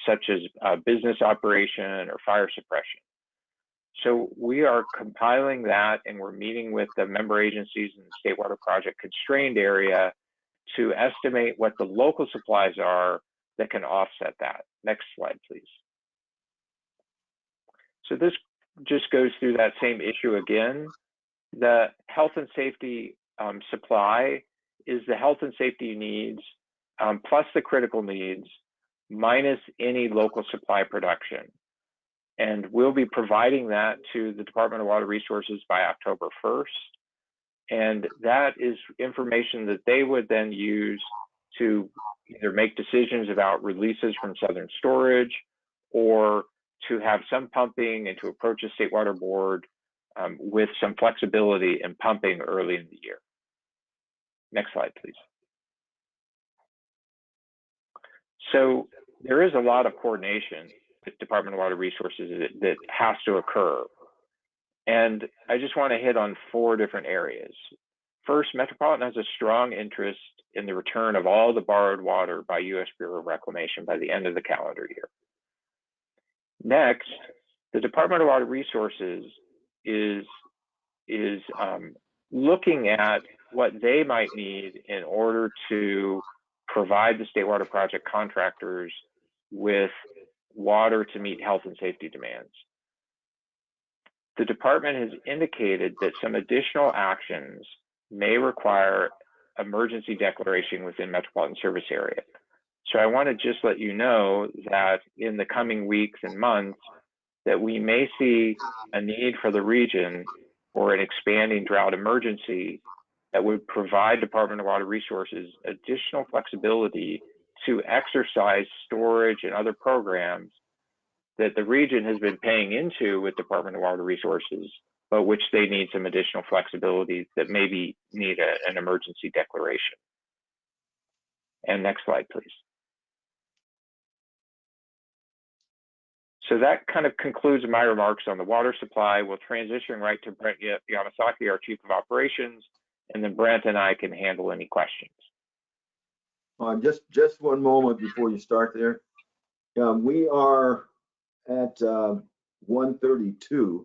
such as business operation or fire suppression. So we are compiling that, and we're meeting with the member agencies in the State Water Project constrained area to estimate what the local supplies are that can offset that. Next slide, please. So this just goes through that same issue again. The health and safety supply is the health and safety needs plus the critical needs minus any local supply production. And we'll be providing that to the Department of Water Resources by October 1st. And that is information that they would then use to either make decisions about releases from southern storage or to have some pumping and to approach the State Water Board with some flexibility in pumping early in the year. Next slide, please. So there is a lot of coordination with Department of Water Resources that has to occur. And I just want to hit on 4 different areas. First, Metropolitan has a strong interest in the return of all the borrowed water by U.S. Bureau of Reclamation by the end of the calendar year. Next, the Department of Water Resources is looking at what they might need in order to provide the State Water Project contractors with water to meet health and safety demands. The department has indicated that some additional actions may require emergency declaration within metropolitan service area. So I want to just let you know that in the coming weeks and months that we may see a need for the region or an expanding drought emergency that would provide Department of Water Resources additional flexibility to exercise storage and other programs that the region has been paying into with Department of Water Resources, but which they need some additional flexibility that maybe need an emergency declaration. And next slide, please. So that kind of concludes my remarks on the water supply. We'll transition right to Brent Yamasaki, our Chief of Operations, and then Brent and I can handle any questions. Just one moment before you start there. We are at 1:32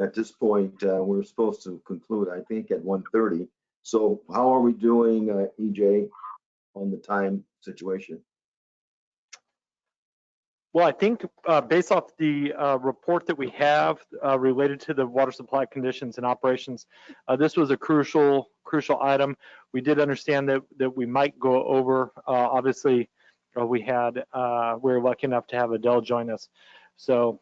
at this point. We're supposed to conclude, I think, at 1:30. So how are we doing, EJ, on the time situation? Well, I think based off the report that we have related to the water supply conditions and operations, this was a crucial item. We did understand that we might go over. Obviously, we were lucky enough to have Adele join us. So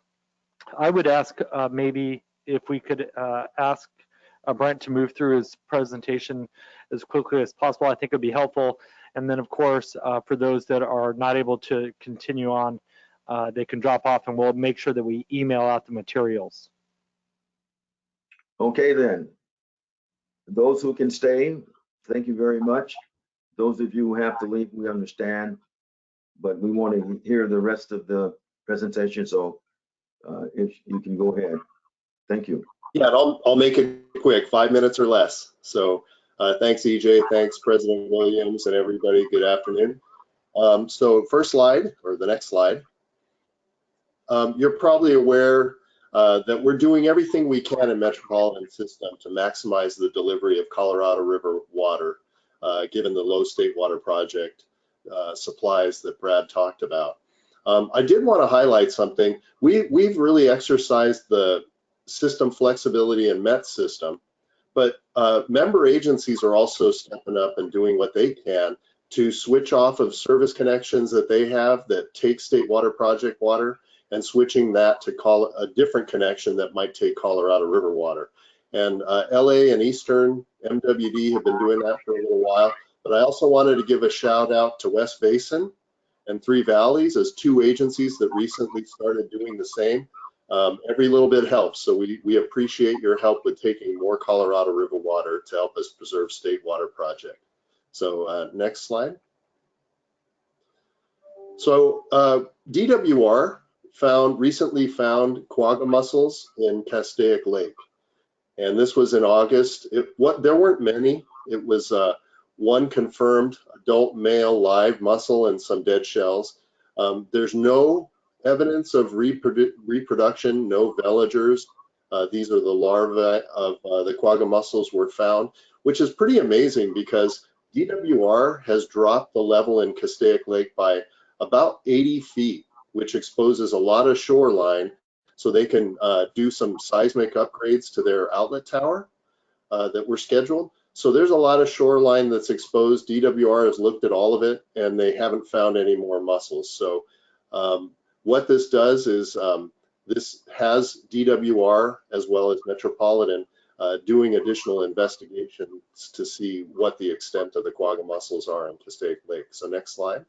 I would ask maybe if we could ask Brent to move through his presentation as quickly as possible. I think it would be helpful. And then, of course, for those that are not able to continue on, they can drop off and we'll make sure that we email out the materials. Okay, then. Those who can stay, thank you very much. Those of you who have to leave, we understand, but we want to hear the rest of the presentation, so if you can go ahead. Thank you. Yeah, I'll make it quick, 5 minutes or less. So thanks, EJ, thanks, President Williams, and everybody. Good afternoon. So first slide, or the next slide. You're probably aware that we're doing everything we can in Metropolitan system to maximize the delivery of Colorado River water, given the low State Water Project supplies that Brad talked about. I did want to highlight something. We've really exercised the system flexibility in Met system, but member agencies are also stepping up and doing what they can to switch off of service connections that they have that take State Water Project water and switching that to call a different connection that might take Colorado River water. And LA and Eastern MWD have been doing that for a little while, but I also wanted to give a shout out to West Basin and Three Valleys as 2 agencies that recently started doing the same. Every little bit helps, so we appreciate your help with taking more Colorado River water to help us preserve State Water Project. So next slide. So DWR recently found Quagga mussels in Castaic Lake, and this was in August. There weren't many. It was 1 confirmed adult male live mussel and some dead shells. There's no evidence of reproduction, no veligers. These are the larvae of the Quagga mussels were found, which is pretty amazing because DWR has dropped the level in Castaic Lake by about 80 feet, which exposes a lot of shoreline, so they can do some seismic upgrades to their outlet tower that were scheduled. So there's a lot of shoreline that's exposed. DWR has looked at all of it, and they haven't found any more mussels. So what this does is this has DWR as well as Metropolitan doing additional investigations to see what the extent of the Quagga mussels are in Castaic Lake. So next slide.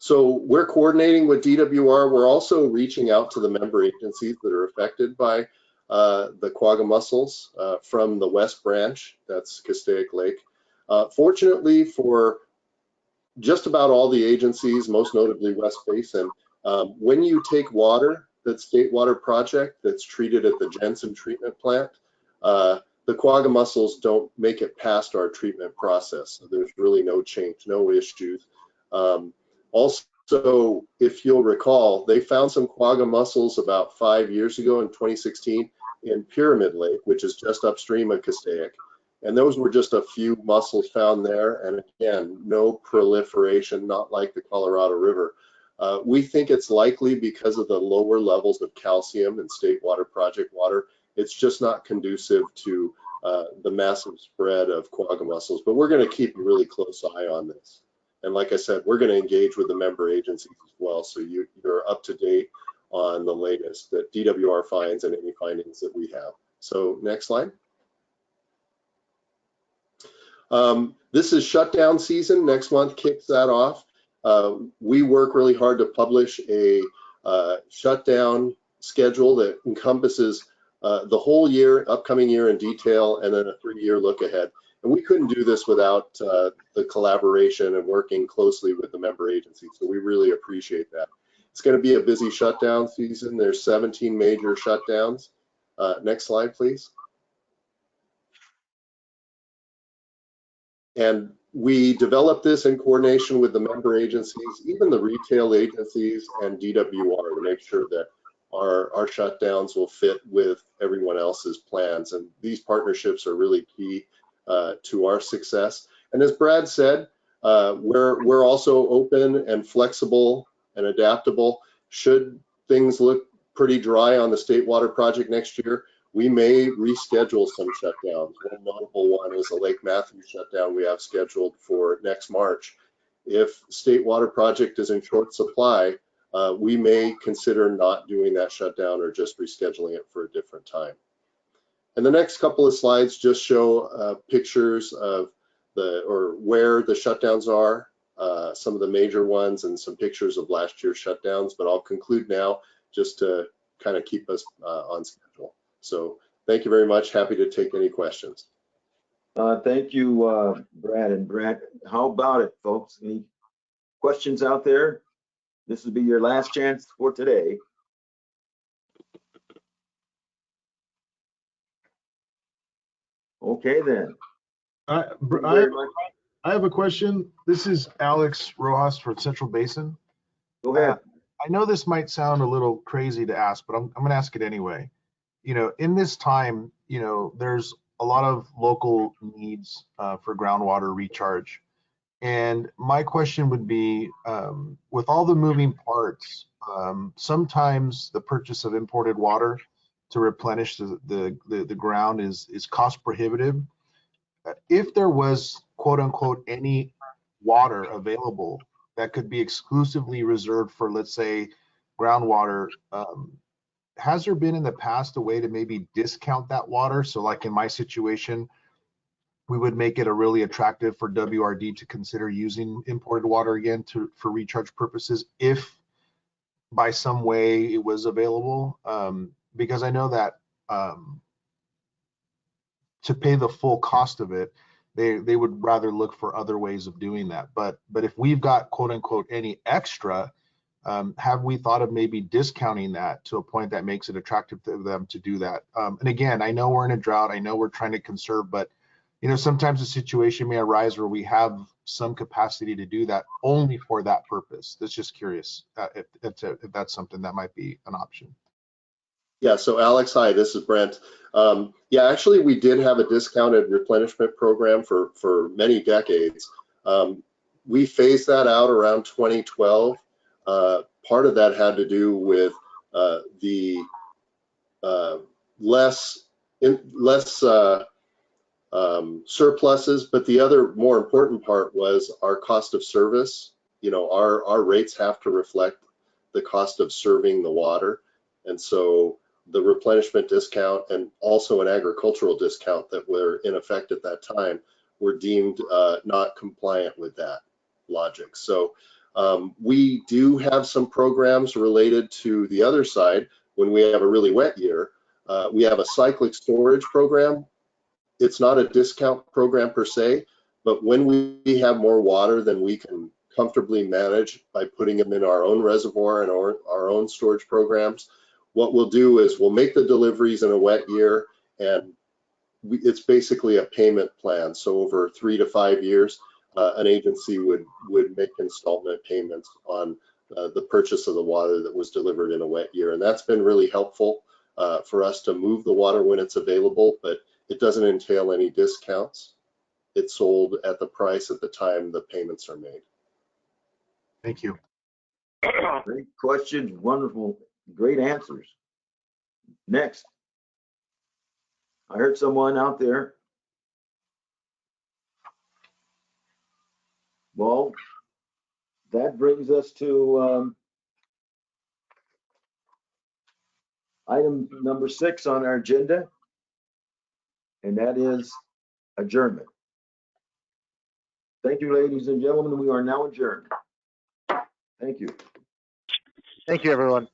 So we're coordinating with DWR. We're also reaching out to the member agencies that are affected by the Quagga mussels from the West Branch, that's Castaic Lake. Fortunately for just about all the agencies, most notably West Basin, when you take water, that state water project that's treated at the Jensen treatment plant, the Quagga mussels don't make it past our treatment process. So there's really no change, no issues. Also, if you'll recall, they found some Quagga mussels about 5 years ago in 2016 in Pyramid Lake, which is just upstream of Castaic. And those were just a few mussels found there. And again, no proliferation, not like the Colorado River. We think it's likely because of the lower levels of calcium in state water project water. It's just not conducive to the massive spread of Quagga mussels. But we're going to keep a really close eye on this. And like I said, we're going to engage with the member agencies as well, so you're up to date on the latest that DWR finds and any findings that we have. So next slide. This is shutdown season. Next month kicks that off. We work really hard to publish a shutdown schedule that encompasses the whole year, upcoming year in detail, and then a 3-year look ahead. And we couldn't do this without the collaboration and working closely with the member agencies. So we really appreciate that. It's going to be a busy shutdown season. There's 17 major shutdowns. Next slide, please. And we developed this in coordination with the member agencies, even the retail agencies and DWR, to make sure that our shutdowns will fit with everyone else's plans. And these partnerships are really key to our success. And as Brad said, we're also open and flexible and adaptable. Should things look pretty dry on the state water project next year, we may reschedule some shutdowns. One notable one is the Lake Matthew shutdown we have scheduled for next March. If state water project is in short supply, we may consider not doing that shutdown or just rescheduling it for a different time. And the next couple of slides just show pictures of where the shutdowns are, some of the major ones, and some pictures of last year's shutdowns. But I'll conclude now just to kind of keep us on schedule. So thank you very much. Happy to take any questions. Thank you, Brad. And Brad, how about it, folks? Any questions out there? This will be your last chance for today. Okay, then. I have a question. This is Alex Rojas for Central Basin. Go ahead. I know this might sound a little crazy to ask, but I'm going to ask it anyway. You know, in this time, you know, there's a lot of local needs for groundwater recharge. And my question would be, with all the moving parts, sometimes the purchase of imported water to replenish the ground is cost prohibitive. If there was, quote unquote, any water available that could be exclusively reserved for, let's say, groundwater, has there been in the past a way to maybe discount that water? So like in my situation, we would make it a really attractive for WRD to consider using imported water again for recharge purposes if by some way it was available. Because I know that to pay the full cost of it, they would rather look for other ways of doing that. But if we've got, quote unquote, any extra, have we thought of maybe discounting that to a point that makes it attractive to them to do that? And again, I know we're in a drought. I know we're trying to conserve, but you know, sometimes a situation may arise where we have some capacity to do that only for that purpose. That's just curious if that's something that might be an option. Yeah, so Alex, hi, this is Brent. Yeah, actually, we did have a discounted replenishment program for many decades. We phased that out around 2012. Part of that had to do with the less surpluses, but the other more important part was our cost of service. You know, our rates have to reflect the cost of serving the water, and so the replenishment discount and also an agricultural discount that were in effect at that time were deemed not compliant with that logic. So We do have some programs related to the other side. When we have a really wet year, we have a cyclic storage program. It's not a discount program per se, but when we have more water than we can comfortably manage by putting them in our own reservoir and our own storage programs, what we'll do is we'll make the deliveries in a wet year, and it's basically a payment plan. So over 3 to 5 years, an agency would make installment payments on the purchase of the water that was delivered in a wet year. And that's been really helpful for us to move the water when it's available, but it doesn't entail any discounts. It's sold at the price at the time the payments are made. Thank you. Great questions, wonderful, great answers. Next. I heard someone out there. Well, that brings us to item number 6 on our agenda, and that is adjournment. Thank you, ladies and gentlemen. We are now adjourned. Thank you. Thank you, everyone.